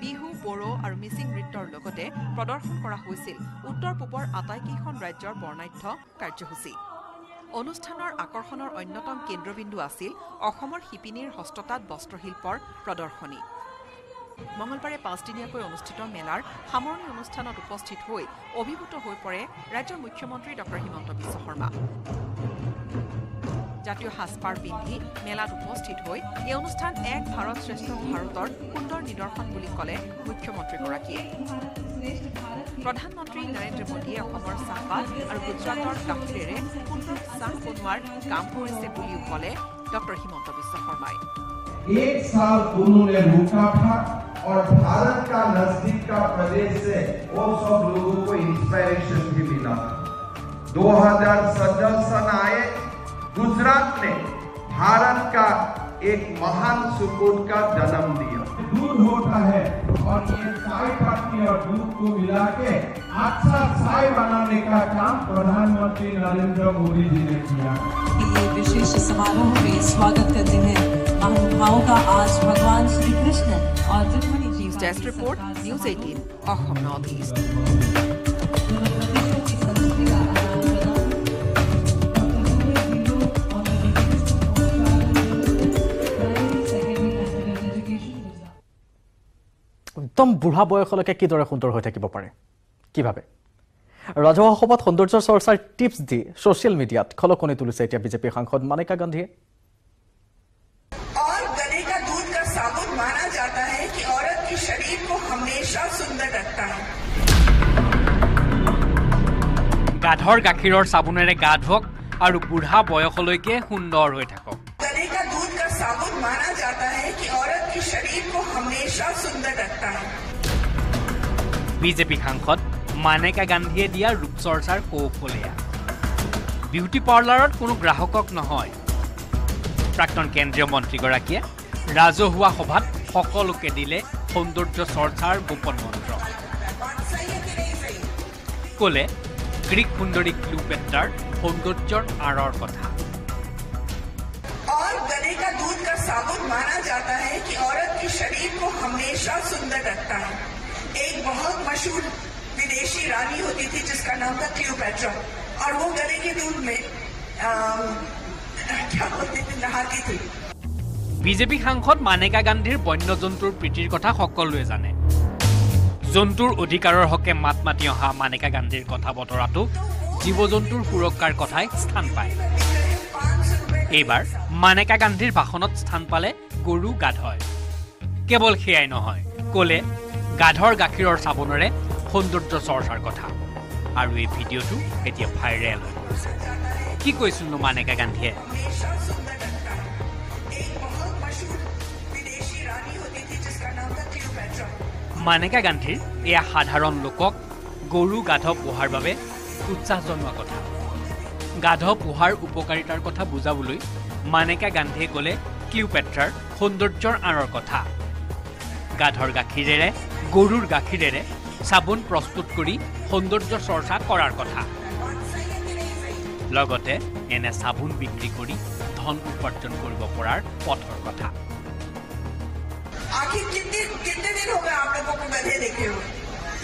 বিহু বড়ো আৰু মিচিং নৃত্যৰ লগতে প্ৰদৰ্শন কৰা হৈছিল উত্তৰ পূবৰ আটাইকেইখন ৰাজ্যৰ বৰ্ণাঢ্য কাৰ্যসূচী অনুষ্ঠানৰ আকৰ্ষণৰ অন্যতম কেন্দ্ৰবিন্দু আছিল অসমৰ শিপিনীৰ হস্ততাঁত বস্ত্ৰশিল্পৰ প্ৰদৰ্শনী মঙলবাৰে 5 দিনীয়াকৈ অনুষ্ঠিত মেলাৰ সামৰণি অনুষ্ঠানত উপস্থিত হৈ অভিভূত হৈ পৰে ৰাজ্যৰ মুখ্যমন্ত্ৰী ডক্টৰ হিমন্ত বিশ্ব শৰ্মা জাতীয় সাজপাৰ পিন্ধি মেলাত উপস্থিত হৈ এই অনুষ্ঠান এক ভাৰত শ্ৰেষ্ঠ ভাৰতৰ সুন্দৰ নিদৰ্শন বুলি ক'লে মুখ্যমন্ত্ৰীগৰাকীয়ে প্ৰধানমন্ত্ৰী নৰেন্দ্ৰ মোদীয়ে অসমৰ চাহপাত আৰু গুজৰাটৰ গাখীৰেৰে সুন্দৰ চাহ বনোৱাৰ কাম কৰিছে বুলিও ক'লে ডক্টৰ হিমন্ত বিশ্ব শৰ্মাই एक साल उन्होंने रुका था और भारत का नजदीक का प्रदेश से वो सब लोगों को इंस्पिरेशन भी मिला 2017 सन आए गुजरात ने भारत का एक महान सुकून का जन्म दिया दूध होता है और ये चाय पत्ती और दूध को मिला के अच्छा चाय बनाने का काम प्रधानमंत्री नरेंद्र मोदी जी ने किया ये विशेष समारोह में स्वागत करते हैं महानुभावों का आज भगवान श्री कृष्ण और Rukmini ji news desk report news 18 Assam north east একদম বুঢ়া বয়সলৈকে কিদৰে সুন্দৰ হৈ থাকিব পাৰে কিভাবে ৰাজহুৱা সভাত সৌন্দৰ্য চৰ্চাৰ টিপছ দি সোশ্যাল মিডিয়াত খলকনি তুলিছে এতিয়া বিজেপি সাংসদ মানেকা গান্ধীয়ে और गधे का दूध का साबुन माना जाता है कि औरत के शरीर को हमेशा सुंदर रखता है গাধৰ গাখীৰৰ সাবুনেৰে গা ধুওক আৰু বুঢ়া বয়সলৈকে সুন্দৰ হৈ থাকক गधे का दूध का साबुन माना जाता है कि औरत के शरीर को हमेशा सुंदर रखता है বিজেপি সাংসদ মানেকা গান্ধীয়ে দিয়া ৰূপচৰ্চাৰ কৌশলীয়া বিউটি পাৰ্লাৰত কোনো গ্ৰাহকক নহয় প্ৰাক্তন কেন্দ্ৰীয় মন্ত্ৰীগৰাকীয়ে ৰাজহুৱা সভাত সকলোকে দিলে সৌন্দৰ্য চৰ্চাৰ গোপন মন্ত্ৰ ক'লে গ্ৰীক সুন্দৰী ক্লিওপেট্ৰাৰ সৌন্দৰ্যৰ আঁৰৰ কথা और गधे का दूध का साबुन माना जाता है कि औरत के शरीर को हमेशा सुंदर रखता है एक बहुत मशहूर विदेशी रानी होती थी जिसका नाम था क्लियोपेट्रा और वो गधे के दूध में क्या बोलते थे नहाती थी বিজেপি সাংসদ মানেকা গান্ধীৰ বন্যজন্তুৰ প্ৰীতিৰ কথা সকলোৱে জানে জন্তুৰ অধিকাৰৰ হকে মাত মাতি অহা মানেকা গান্ধীৰ কথা বতৰাটো জীৱ-জন্তুৰ সুৰক্ষাৰ কথাই স্থান পায় এইবাৰ মানেকা গান্ধীৰ ভাষণত স্থান পালে গৰু গাধয় কেৱল সেয়াই নহয় ক'লে গাধৰ গাখীৰৰ সাবুনেৰে সৌন্দৰ্য চৰ্চাৰ কথা আৰু এই ভিডিঅ'টো এতিয়া ভাইৰেল হৈ গৈছে কি কৈছিল মানেকা গান্ধীয়ে মানেকা গান্ধীৰ এয়া সাধাৰণ লোকক গৰু গাধ পোহাৰ বাবে উৎসাহ জনোৱা কথা গাধ পোহাৰ উপকাৰিতাৰ কথা বুজাবলৈ মানেকা গান্ধীয়ে ক'লে ক্লিওপেট্ৰাৰ সৌন্দৰ্যৰ আঁৰৰ কথা গাধৰ গাখীৰেৰে গৰুৰ গাখীৰেৰে সাবুন প্ৰস্তুত কৰি সৌন্দৰ্য চৰ্চা কৰাৰ কথা লগতে এনে চাবোন বিক্ৰী কৰি ধন উপাৰ্জন কৰিব পৰাৰ পথৰ কথা आखिर कितने दिन हो गए आप लोगों को गधे देखे हुए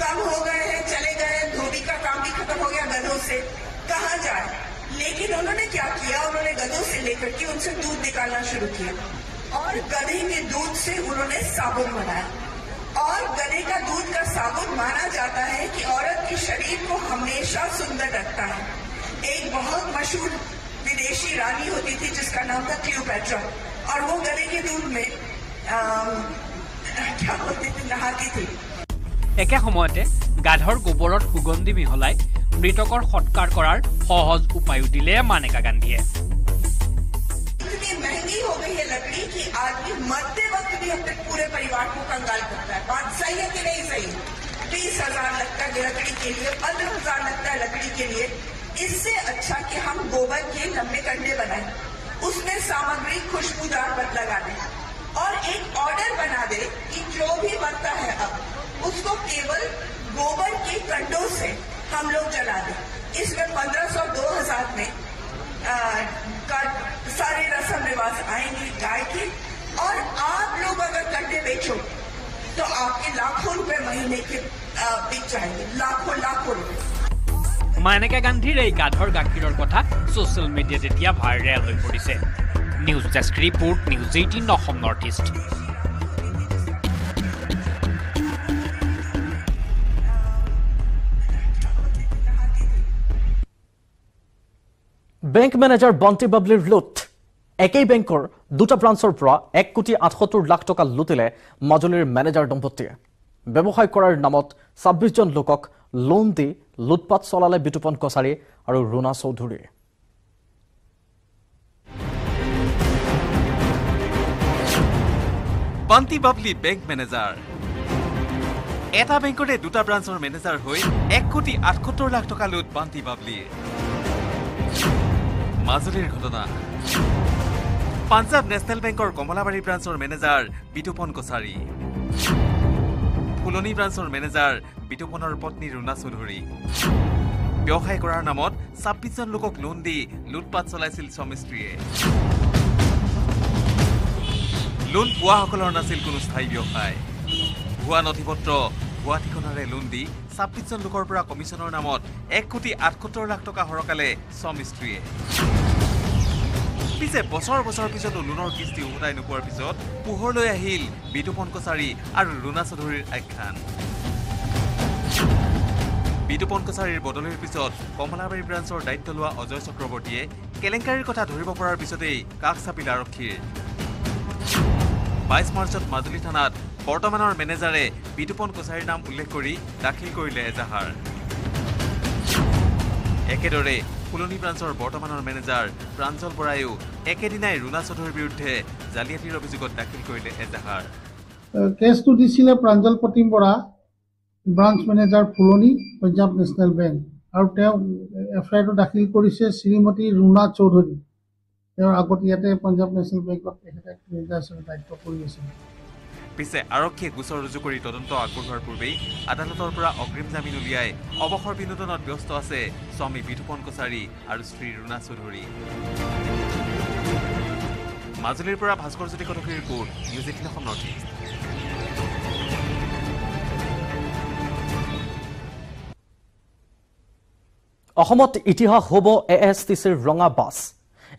कम हो गए हैं चले गए धोबी का काम भी खत्म हो गया गधों से कहाँ जाए लेकिन उन्होंने क्या किया उन्होंने गधों से लेकर के उनसे दूध निकालना शुरू किया और गधे के दूध से उन्होंने साबुन बनाया और गधे का दूध का साबुन माना जाता है कि औरत के शरीर को हमेशा सुंदर रखता है एक बहुत मशहूर विदेशी रानी होती थी जिसका नाम था क्लियोपेट्रा और वो गधे के दूध में क्या होती थी नहाती थी একে সময়তে গাধৰ গোবৰত সুগন্ধি মিহলাই মৃতকৰ সৎকাৰ কৰাৰ সহজ উপায় দিলে মানেকা গান্ধীয়ে इतनी महंगी हो गई है लकड़ी कि आदमी मरते वक्त भी अपने पूरे परिवार को कंगाल करता है बात सही है कि नहीं सही 20,000 लगता है लकड़ी के लिए 15,000 लगता है लकड़ी के लिए इससे अच्छा कि हम गोबर के लंबे कंडे बनाएं उसमें सामग्री खुशबूदार बद लगा दें और एक ऑर्डर बना दे कि जो भी बनता है अब उसको केवल गोबर के कंडों से हम लोग जला दें इसमें 1500 2000 में सारे रस्म रिवाज आएंगे गाय के और आप लोग अगर कंडे बेचो तो आपके लाखों रुपए महीने के बिक जाएंगे लाखों रुपए মানেকা গান্ধীৰ এই গাধৰ গাখীৰৰ কথা সোশ্যাল মিডিয়াত এতিয়া ভাইৰেল হৈ পৰিছে news desk report news 18 Assam north east bank manager Bunty বাবলিৰ লুট একেই বেংকৰ দুটা ব্ৰাঞ্চৰ পৰা 1,78,00,000 টকা লুটিলে মাজুলীৰ মেনেজাৰ দম্পতীয়ে ব্যৱসায় কৰাৰ নামত 26 জন লোকক লোন দি লুটপাট চলালে বিতুপন কছাৰী আৰু ৰুণা চৌধুৰী বন্টি বাবলি বেংক মেনেজাৰ এটা বেংকৰে দুটা ব্ৰাঞ্চৰ মেনেজাৰ হৈ 1,78,00,000 টকা লুট বন্টি বাবলিৰ মাজুলীৰ ঘটনা পাঞ্জাব নেশ্যনেল বেংকৰ কমলাবাৰী ব্ৰাঞ্চৰ মেনেজাৰ বিতুপন কছাৰী ফুলনি ব্ৰাঞ্চৰ মেনেজাৰ বিতুপনৰ পত্নী ৰুণা চৌধুৰী ব্যৱসায় কৰাৰ নামত 26 জন লোকক লোন দি লুটপাট চলাইছিল স্বামী স্ত্ৰীয়ে লোন পোৱাসকলৰ নাছিল কোনো স্থায়ী ব্যৱসায় ভুৱা নথিপত্ৰ ভুৱা ঠিকনাৰে লোন দি 26 জন লোকৰ পৰা কমিছনৰ নামত 1,78,00,000 টকা হৰকালে স্বামী স্ত্ৰীয়ে পিছে বছৰ পিছত লোনৰ কিস্তি উভতাই নোপোৱাৰ পিছত পোহৰলৈ আহিল বিতুপন কছাৰী আৰু ৰুণা চৌধুৰীৰ আখ্যান বিতুপন কছাৰীৰ বদলিৰ পিছত কমলাবাৰী ব্ৰাঞ্চৰ দায়িত্ব লোৱা অজয় চক্ৰৱৰ্তীয়ে কেলেংকাৰীৰ কথা ধৰিব পৰাৰ পিছতেই কাষ চাপিল আৰক্ষীৰ 22 মাৰ্চত মাজুলী থানাত বৰ্তমানৰ মেনেজাৰে বিতুপন কছাৰীৰ নাম উল্লেখ কৰি দাখিল কৰিলে এজাহাৰ একেদৰে ফুলনি ব্ৰাঞ্চৰ বৰ্তমানৰ মেনেজাৰ প্ৰাঞ্জল বৰায়ো একেদিনাই ৰুণা চৌধুৰীৰ বিৰুদ্ধে জালিয়াতিৰ অভিযোগত দাখিল কৰিলে এজাহাৰ কেছটো দিছিলে প্ৰাঞ্জল প্ৰতিম বৰা ব্ৰাঞ্চ মেনেজাৰ ফুলনি পাঞ্জাব নেশ্যনেল বেংক আৰু তেওঁ এফআইআৰটো দাখিল কৰিছে শ্ৰীমতী ৰুণা চৌধুৰী তেওঁৰ আগতে ইয়াতে পাঞ্জাব নেশ্যনেল বেংকত তেখেতে মেনেজাৰ দায়িত্ব কৰি আছিল পিছে আৰক্ষীয়ে গোচৰ ৰুজু কৰি তদন্ত আগবঢ়োৱাৰ পূৰ্বেই আদালতৰ পৰা অগ্ৰিম জামিন উলিয়াই অৱসৰ বিনোদনত ব্যস্ত আছে স্বামী বিতুপন কছাৰী আৰু শ্ৰী ৰুণা চৌধুৰী মাজুলীৰ পৰা ভাস্কৰ জ্যোতি কটকীৰ report news 18 Assam north east অসমত ইতিহাস হ'ব এএছটিচিৰ ৰঙা বাছ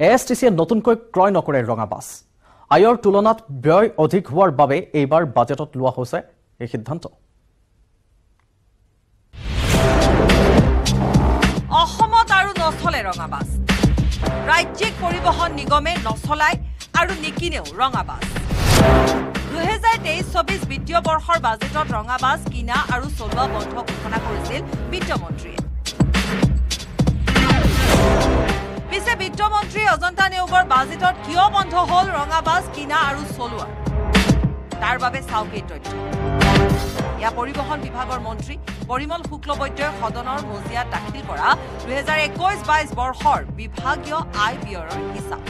এএছটিচিয়ে নতুনকৈ ক্ৰয় নকৰে ৰঙা বাছ আয়ৰ তুলনাত ব্যয় অধিক হোৱাৰ বাবে এইবাৰ বাজেটত লোৱা হৈছে এই সিদ্ধান্ত অসমত আৰু নচলে ৰঙা বাছ ৰাজ্যিক পৰিবহণ নিগমে নচলায় আৰু নিকিনেও ৰঙা বাছ 2023-24 বিত্তীয় বৰ্ষৰ বাজেটত ৰঙা বাছ কিনা আৰু চলোৱা বন্ধ ঘোষণা কৰিছিল বিত্তমন্ত্ৰীয়ে পিছে বিত্তমন্ত্ৰী অজন্তা নেওগৰ বাজেটত কিয় বন্ধ হল ৰঙা বাছ কিনা আৰু চলোৱা তাৰ বাবে চাওকে তথ্য ইয়া পৰিবহণ বিভাগৰ মন্ত্ৰী পৰিমল শুক্লবৈদ্যই সদনৰ মজিয়াত দাখিল কৰা 2021-22 বৰ্ষৰ বিভাগীয় আয় ব্যয়ৰ হিচাপ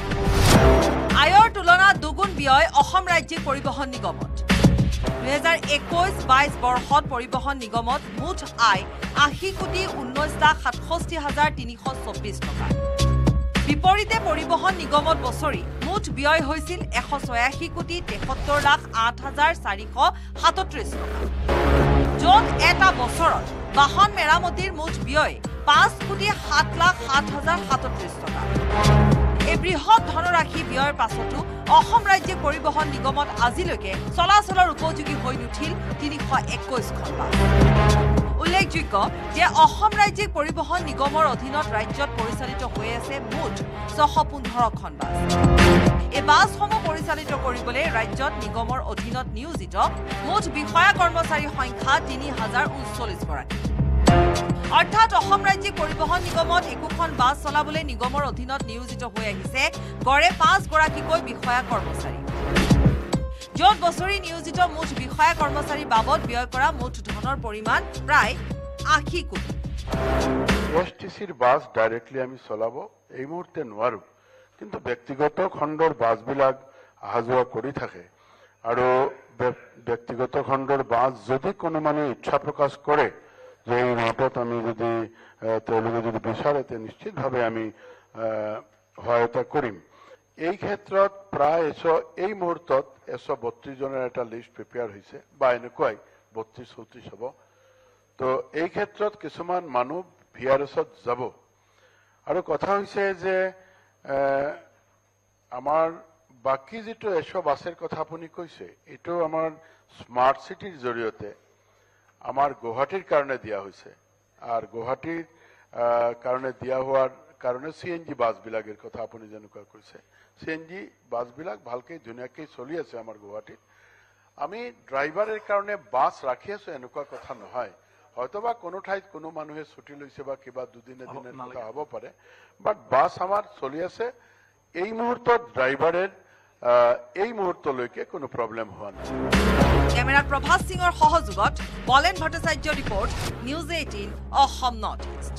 আয়ৰ তুলনাত দুগুণ ব্যয় অসম ৰাজ্যিক পৰিবহণ নিগমত 2021-22 বৰ্ষত পৰিবহণ নিগমত মুঠ আয় 80,19,67,324 টকা বিপৰীতে পৰিবহণ নিগমত বছৰি মুঠ ব্যয় হৈছিল 186,73,8,437 টকা য'ত এটা বছৰত বাহন মেৰামতিৰ মুঠ ব্যয় 5,07,07,037 টকা এই বৃহৎ ধনৰাশি ব্যয়ৰ পাছতো অসম ৰাজ্যিক পৰিবহণ নিগমত আজিলৈকে চলাচলৰ উপযোগী হৈ নুঠিল 321খন বাছ উল্লেখযোগ্য যে অসম ৰাজ্যিক পৰিবহণ নিগমৰ অধীনত ৰাজ্যত পৰিচালিত হৈ আছে মুঠ 615খন বাছ এই বাছসমূহ পৰিচালিত কৰিবলৈ ৰাজ্যত নিগমৰ অধীনত নিয়োজিত মুঠ বিষয়া কৰ্মচাৰীৰ সংখ্যা 3,039 গৰাকী অৰ্থাৎ অসম ৰাজ্যিক পৰিবহণ নিগমত একোখন বাছ চলাবলৈ নিগমৰ অধীনত নিয়োজিত হৈ আহিছে গড়ে 5 গৰাকীকৈ বিষয়া কৰ্মচাৰী য'ত বছৰি নিয়োজিত মুঠ বিষয়া কৰ্মচাৰী বাবদ ব্যয় কৰা মুঠ ধনৰ পৰিমাণ প্ৰায় 80 কোটি এসটিসিৰ বাস ডাইৰেক্টলি আমি চলাব এই মুহূৰ্তে নোৱাৰো কিন্তু ব্যক্তিগত খণ্ডৰ বাছবিলাক অহা যোৱা কৰি থাকে আৰু ব্যক্তিগত খণ্ডৰ বাছ যদি কোনো মানুহে ইচ্ছা প্ৰকাশ কৰে যে এই মুহূৰ্তত আমি যদি তেওঁলোকে যদি বিচাৰে তে নিশ্চিতভাৱে আমি সহায়তা কৰিম এই ক্ষেত্ৰত প্ৰায় এই মুহূৰ্তত 132 জনৰ এটা লিষ্ট প্ৰিপেয়াৰ হৈছে বা এনেকুৱাই 32-34 হ'ব তো এই ক্ষেত্ৰত কিছুমান মানুহ ভিআৰএছত যাব আৰু কথা হৈছে যে আমাৰ বাকি যেটো 100 বাছৰ কথা আপুনি কৈছে এটো আমাৰ স্মাৰ্ট সিটিৰ জৰিয়তে আমাৰ গুৱাহাটীৰ কাৰণে দিয়া হৈছে আৰু গুৱাহাটীৰ কাৰণে দিয়া হোৱাৰ কাৰণে সিএনজি বাছবিলাকৰ কথা আপুনি যেনেকুৱা কৈছে সিএনজি বাছবিলাক ভালকে ধুনীয়াকে চলি আছে আমাৰ গুৱাহাটীত আমি ড্ৰাইভাৰৰ কাৰণে বাছ ৰাখি আছো এনেকুৱা কথা নহয় হয়তোবা কোনো ঠাইত কোনো মানুহে ছুটি লৈছে বা কিবা দুদিনে দিনে কথা হ'ব পাৰে বাট বাছ আমাৰ চলি আছে এই মুহূৰ্তত ড্ৰাইভাৰৰ এই মুহূৰ্তলৈকে কোনো প্ৰবলেম হোৱা নাই কেমেৰাত প্ৰভাস সিঙৰ সহযোগত বলেন Bhattacharya report news 18 Assam north east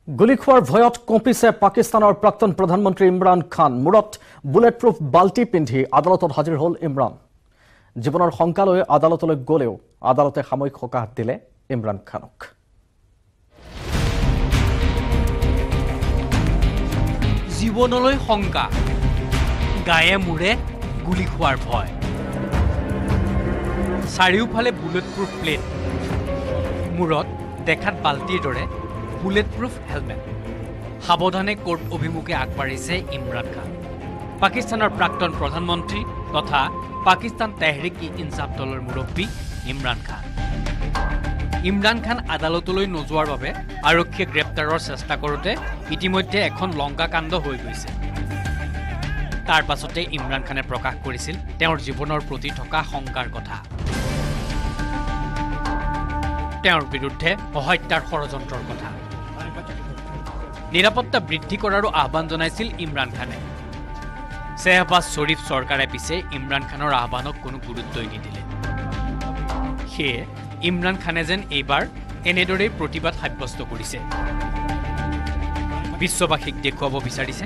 গুলি খোৱাৰ ভয়ত কঁপিছে পাকিস্তানৰ প্ৰাক্তন প্ৰধানমন্ত্ৰী ইমৰান খান মূৰত বুলেট প্ৰুফ বাল্টি পিন্ধি আদালতত হাজিৰ হ'ল ইমৰান জীৱনৰ শংকালৈ আদালতলৈ গলেও আদালতে সাময়িক সকাহ দিলে ইমৰান খানক জীৱনলৈ শংকা গায়ে মূৰে গুলি খোৱাৰ ভয় চাৰিওফালে বুলেট প্ৰুফ প্লেট মূৰত দেখাত বাল্টিৰ দৰে বুলেট প্ৰুফ হেলমেট সাৱধানে কোৰ্ট অভিমুখে আগবাঢ়িছে ইমৰান খান পাকিস্তানৰ প্ৰাক্তন প্ৰধানমন্ত্ৰী তথা পাকিস্তান তেহৰিক-ই-ইনসাফ দলৰ মুৰব্বী ইমৰান খান আদালতলৈ নোযোৱাৰ বাবে আৰক্ষীয়ে গ্ৰেপ্তাৰৰ চেষ্টা কৰোঁতে ইতিমধ্যে এখন লংকাকাণ্ড হৈ গৈছে তাৰ পাছতে ইমৰান খানে প্ৰকাশ কৰিছিল তেওঁৰ জীৱনৰ প্ৰতি থকা শংকাৰ কথা তেওঁৰ বিৰুদ্ধে হত্যাৰ ষড়যন্ত্ৰৰ কথা নিৰাপত্তা বৃদ্ধি কৰাৰো আহ্বান জনাইছিল ইমৰান খানে শ্বেহবাজ শ্বৰীফ চৰকাৰে পিছে ইমৰান খানৰ আহ্বানক কোনো গুৰুত্বই নিদিলে সেয়ে ইমৰান খানে যেন এইবাৰ এনেদৰেই প্ৰতিবাদ সাব্যস্ত কৰিছে বিশ্ববাসীক দেখুৱাব বিচাৰিছে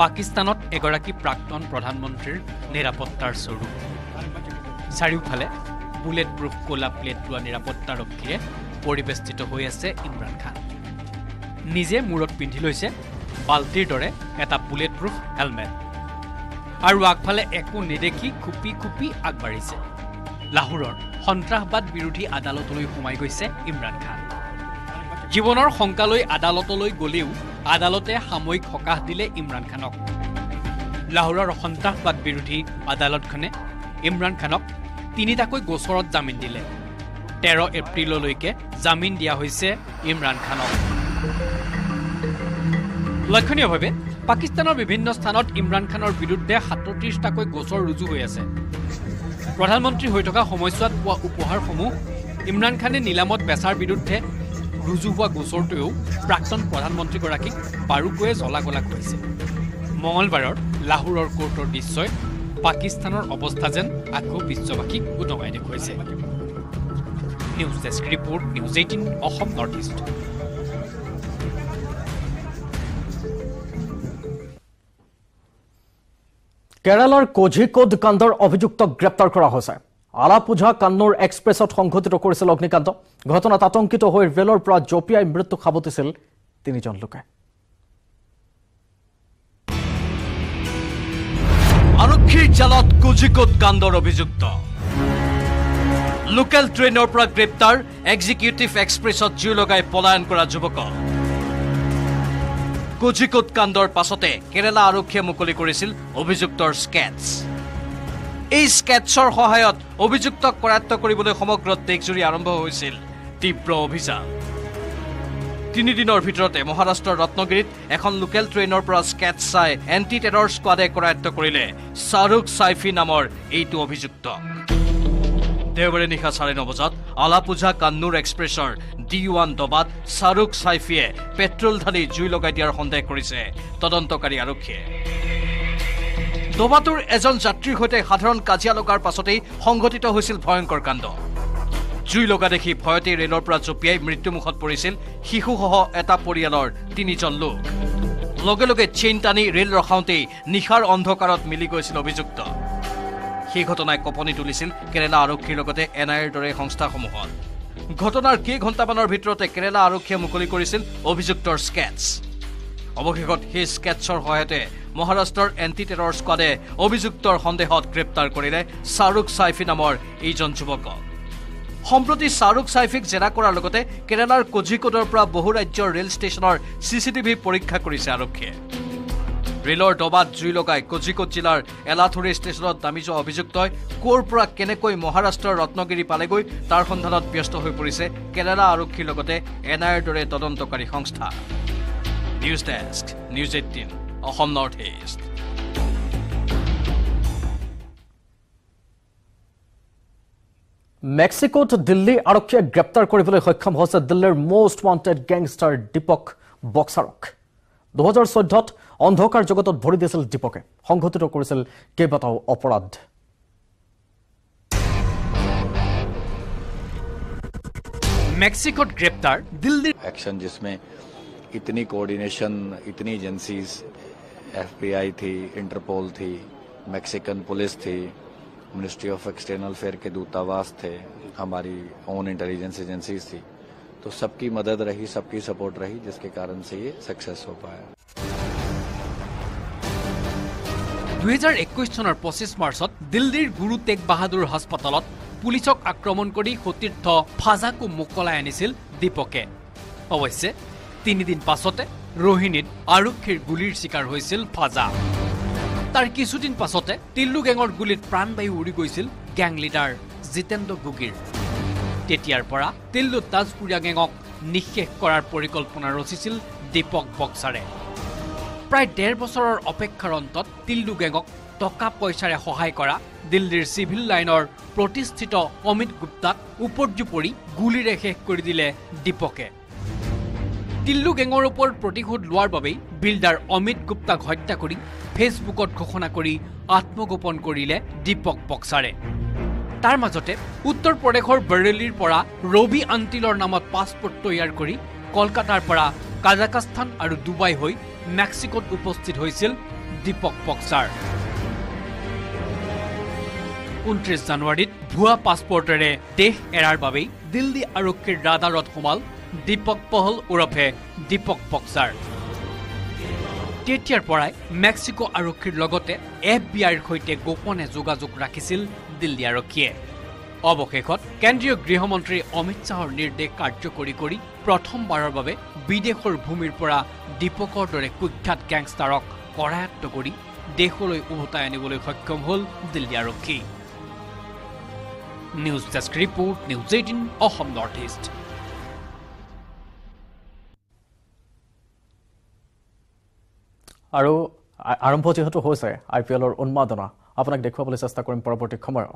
পাকিস্তানত এগৰাকী প্ৰাক্তন প্ৰধানমন্ত্ৰীৰ নিৰাপত্তাৰ স্বৰূপ চাৰিওফালে বুলেট প্ৰুফ কোলা প্লেট লোৱা নিৰাপত্তাৰক্ষীৰে পৰিবেষ্টিত হৈ আছে ইমৰান খান নিজে মূৰত পিন্ধি লৈছে বাল্টিৰ দৰে এটা বুলেট প্ৰুফ হেলমেট আৰু আগফালে একো নেদেখি খুপি খুপি আগবাঢ়িছে লাহোৰৰ সন্ত্ৰাসবাদ বিৰোধী আদালতলৈ সোমাই গৈছে ইমৰান খান জীৱনৰ শংকালৈ আদালতলৈ গলেও আদালতে সাময়িক সকাহ দিলে ইমৰান খানক লাহোৰৰ সন্ত্ৰাসবাদ বিৰোধী আদালতখনে ইমৰান খানক তিনিটাকৈ গোচৰত জামিন দিলে 13 এপ্ৰিললৈকে জামিন দিয়া হৈছে ইমৰান খানক লক্ষণীয়ভাৱে পাকিস্তানৰ বিভিন্ন স্থানত ইমৰান খানৰ বিৰুদ্ধে 37টাকৈ গোচৰ ৰুজু হৈ আছে প্ৰধানমন্ত্ৰী হৈ থকা সময়ছোৱাত পোৱা উপহাৰসমূহ ইমৰান খানে নিলামত বেচাৰ বিৰুদ্ধে ৰুজু হোৱা গোচৰটোৱেও প্ৰাক্তন প্ৰধানমন্ত্ৰীগৰাকীক বাৰুকৈয়ে জ্বলা-গলা কৰিছে মঙলবাৰৰ লাহোৰৰ কোৰ্টৰ দৃশ্যই পাকিস্তানৰ অৱস্থা যেন আকৌ বিশ্ববাসীক উদঙাই দেখুৱাইছে news desk report news 18 Assam north east কেৰালাৰ কোঝিকোড কাণ্ডৰ অভিযুক্তক গ্ৰেপ্তাৰ কৰা হৈছে আলাপুঝা কান্নুৰ এক্সপ্ৰেছত সংঘটিত কৰিছিল অগ্নিকাণ্ড ঘটনাত আতংকিত হৈ ৰেলৰ পৰা জপিয়াই মৃত্যু সাবটিছিল 3 জন লোকে আৰক্ষীৰ জালত কোজিকোট কাণ্ডৰ অভিযুক্ত লোকেল ট্ৰেইনৰ পৰা গ্ৰেপ্তাৰ এক্সিকিউটিভ এক্সপ্ৰেছত জুই লগাই পলায়ন কৰা যুৱক কোজিকোট কাণ্ডৰ পাছতে কেৰালা আৰক্ষীয়ে মুকলি কৰিছিল অভিযুক্তৰ স্কেটছ এই স্কেটছৰ সহায়ত অভিযুক্তক কৰায়ত্ব কৰিবলৈ সমগ্ৰ দেশজুৰি আৰম্ভ হৈছিল তীব্ৰ অভিযান 3 দিনৰ ভিতৰতে মহাৰাষ্ট্ৰৰ ৰত্নগিৰিত এখন লোকেল ট্ৰেইনৰ পৰা স্কেটছ চাই এন্টি টেৰৰ স্কোৱাডে কৰায়ত্ব কৰিলে শাহৰুখ সাইফি নামৰ এইটো অভিযুক্ত দেওবাৰে নিশা 9:30 বজাত আলাপুঝা কান্নুৰ এক্সপ্ৰেছৰ D1 দবাত শাহৰুখ সাইফিয়ে পেট্ৰল ঢালি জুই লগাই দিয়াৰ সন্দেহ কৰিছে তদন্তকাৰী আৰক্ষীয়ে দবাটোৰ এজন যাত্ৰীৰ সৈতে সাধাৰণ কাজিয়া লগাৰ পাছতেই সংঘটিত হৈছিল ভয়ংকৰ কাণ্ড জুই লগা দেখি ভয়তে ৰেলৰ পৰা জপিয়াই মৃত্যুমুখত পৰিছিল শিশুসহ এটা পৰিয়ালৰ 3 জন লোক লগে লগে চেইন টানি ৰেল ৰখাওঁতেই নিশাৰ অন্ধকাৰত মিলি গৈছিল অভিযুক্ত সেই ঘটনাই কঁপনি তুলিছিল কেৰালা আৰক্ষীৰ লগতে NIAৰ দৰে সংস্থাসমূহত ঘটনাৰ কেইঘণ্টামানৰ ভিতৰতে কেৰালা আৰক্ষীয়ে মুকলি কৰিছিল অভিযুক্তৰ স্কেটছ অৱশেষত সেই স্কেটছৰ সহায়তে মহাৰাষ্ট্ৰৰ এন্টি টেৰৰ স্কোৱাডে অভিযুক্তৰ সন্দেহত গ্ৰেপ্তাৰ কৰিলে শাহৰুখ সাইফি নামৰ এইজন যুৱকক সম্প্ৰতি শাহৰুখ সাইফিক জেৰা কৰাৰ লগতে কেৰালাৰ কোজিকোটৰ পৰা বহু ৰাজ্যৰ ৰেল ষ্টেচনৰ CCTV পৰীক্ষা কৰিছে আৰক্ষীয়ে ৰেলৰ দবাত জুই লগাই কোজিকোট জিলাৰ এলাথুৰি ষ্টেচনত নামি যোৱা অভিযুক্তই ক'ৰ পৰা কেনেকৈ মহাৰাষ্ট্ৰৰ ৰত্নগিৰি পালেগৈ তাৰ সন্ধানত ব্যস্ত হৈ পৰিছে কেৰালা আৰক্ষীৰ লগতে NIAৰ দৰে তদন্তকাৰী সংস্থা news desk news 18 Assam north east মেক্সিকোত দিল্লী আৰক্ষীয়ে গ্ৰেপ্তাৰ কৰিবলৈ সক্ষম হৈছে দিল্লীৰ মোষ্ট ৱান্টেড গেংষ্টাৰ দীপক বক্সাৰক 2014ত অন্ধকাৰ জগতত ভৰি দিছিল দীপকে সংঘটিত কৰিছিল কেইবাটাও অপৰাধ মেক্সিকোত গ্ৰেপ্তাৰ দিল্লীৰ एक्शन जिसमें इतनी कोऑर्डिनेशन इतनी एजेंसीज FBI थी इंटरपोल थी मैक्सिकन पुलिस थी मिनिस्ट्री ऑफ एक्सटर्नल अफेयर के दूतावास थे हमारी ओन इंटेलिजेंस एजेंसीज थी तो सबकी मदद रही सबकी सपोर्ट रही जिसके कारण से ये सक्सेस हो पाया 2021 চনৰ 25 মাৰ্চত দিল্লীৰ গুৰু তেগ বাহাদুৰ হাস্পতালত পুলিচক আক্ৰমণ কৰি সতীৰ্থ ফাজাকো মোকলাই আনিছিল দীপকে অৱশ্যে 3 দিন পাছতে ৰোহিণীত আৰক্ষীৰ গুলিৰ শিকাৰ হৈছিল ফাজা তাৰ কিছুদিন পাছতে তিল্লু গেঙৰ গুলিত প্ৰাণবায়ু উৰি গৈছিল গ্যাং লিডাৰ জিতেন্দ্ৰ গুগিৰ তেতিয়াৰ পৰা তিল্লু তাজপুৰীয়া গেঙক নিঃশেষ কৰাৰ পৰিকল্পনা ৰচিছিল দীপক বক্সাৰে প্ৰায় 1.5 বছৰৰ অপেক্ষাৰ অন্তত তিল্লু গেঙক টকা পইচাৰে সহায় কৰা দিল্লীৰ সিভিল লাইনৰ প্ৰতিষ্ঠিত অমিত গুপ্তাক উপৰ্যুপৰি গুলিৰে শেষ কৰি দিলে দীপকে তিল্লু গেঙৰ ওপৰত প্ৰতিশোধ লোৱাৰ বাবে বিল্ডাৰ অমিত গুপ্তাক হত্যা কৰি ফেচবুকত ঘোষণা কৰি আত্মগোপন কৰিলে দীপক বক্সাৰে তাৰ মাজতে উত্তৰ প্ৰদেশৰ বৰেলীৰ পৰা ৰবি আন্তিলৰ নামত পাছপোৰ্ট তৈয়াৰ কৰি কলকাতাৰ পৰা কাজাখস্তান আৰু ডুবাই হৈ মেক্সিকোত উপস্থিত হৈছিল দীপক বক্সাৰ 29 জানুৱাৰীত ভুৱা পাছপোৰ্টেৰে দেশ এৰাৰ বাবে দিল্লী আৰক্ষীৰ ৰাডাৰত সোমাল দীপক পহল ওৰফে দীপক বক্সাৰ তেতিয়াৰ পৰাই মেক্সিকো আৰক্ষীৰ লগতে FBIৰ সৈতে গোপনে যোগাযোগ ৰাখিছিল দিল্লী আৰক্ষীয়ে অৱশেষত কেন্দ্ৰীয় গৃহমন্ত্ৰী অমিত শাহৰ নিৰ্দেশ কাৰ্যকৰী কৰি প্ৰথমবাৰৰ বাবে বিদেশৰ ভূমিৰ পৰা দীপকৰ দৰে কুখ্যাত গেংষ্টাৰক কৰায়ত্ব কৰি দেশলৈ উভতাই আনিবলৈ সক্ষম হ'ল দিল্লী আৰক্ষী news desk report news 18 Assam north east আৰু আৰম্ভ যেহেতু হৈছে IPLৰ উন্মাদনা আপোনাক দেখুৱাবলৈ চেষ্টা কৰিম পৰৱৰ্তী সময়ত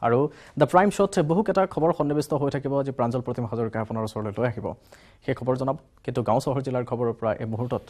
আৰু দ্য প্ৰাইম শ্বট বহুকেইটা খবৰ সন্নিৱিষ্ট হৈ থাকিব যে প্ৰাঞ্জল প্ৰতিম হাজৰিকা আপোনাৰ ওচৰলৈ লৈ আহিব সেই খবৰ জনাব কিন্তু গাঁও চহৰ জিলাৰ খবৰৰ পৰা এই মুহূৰ্তত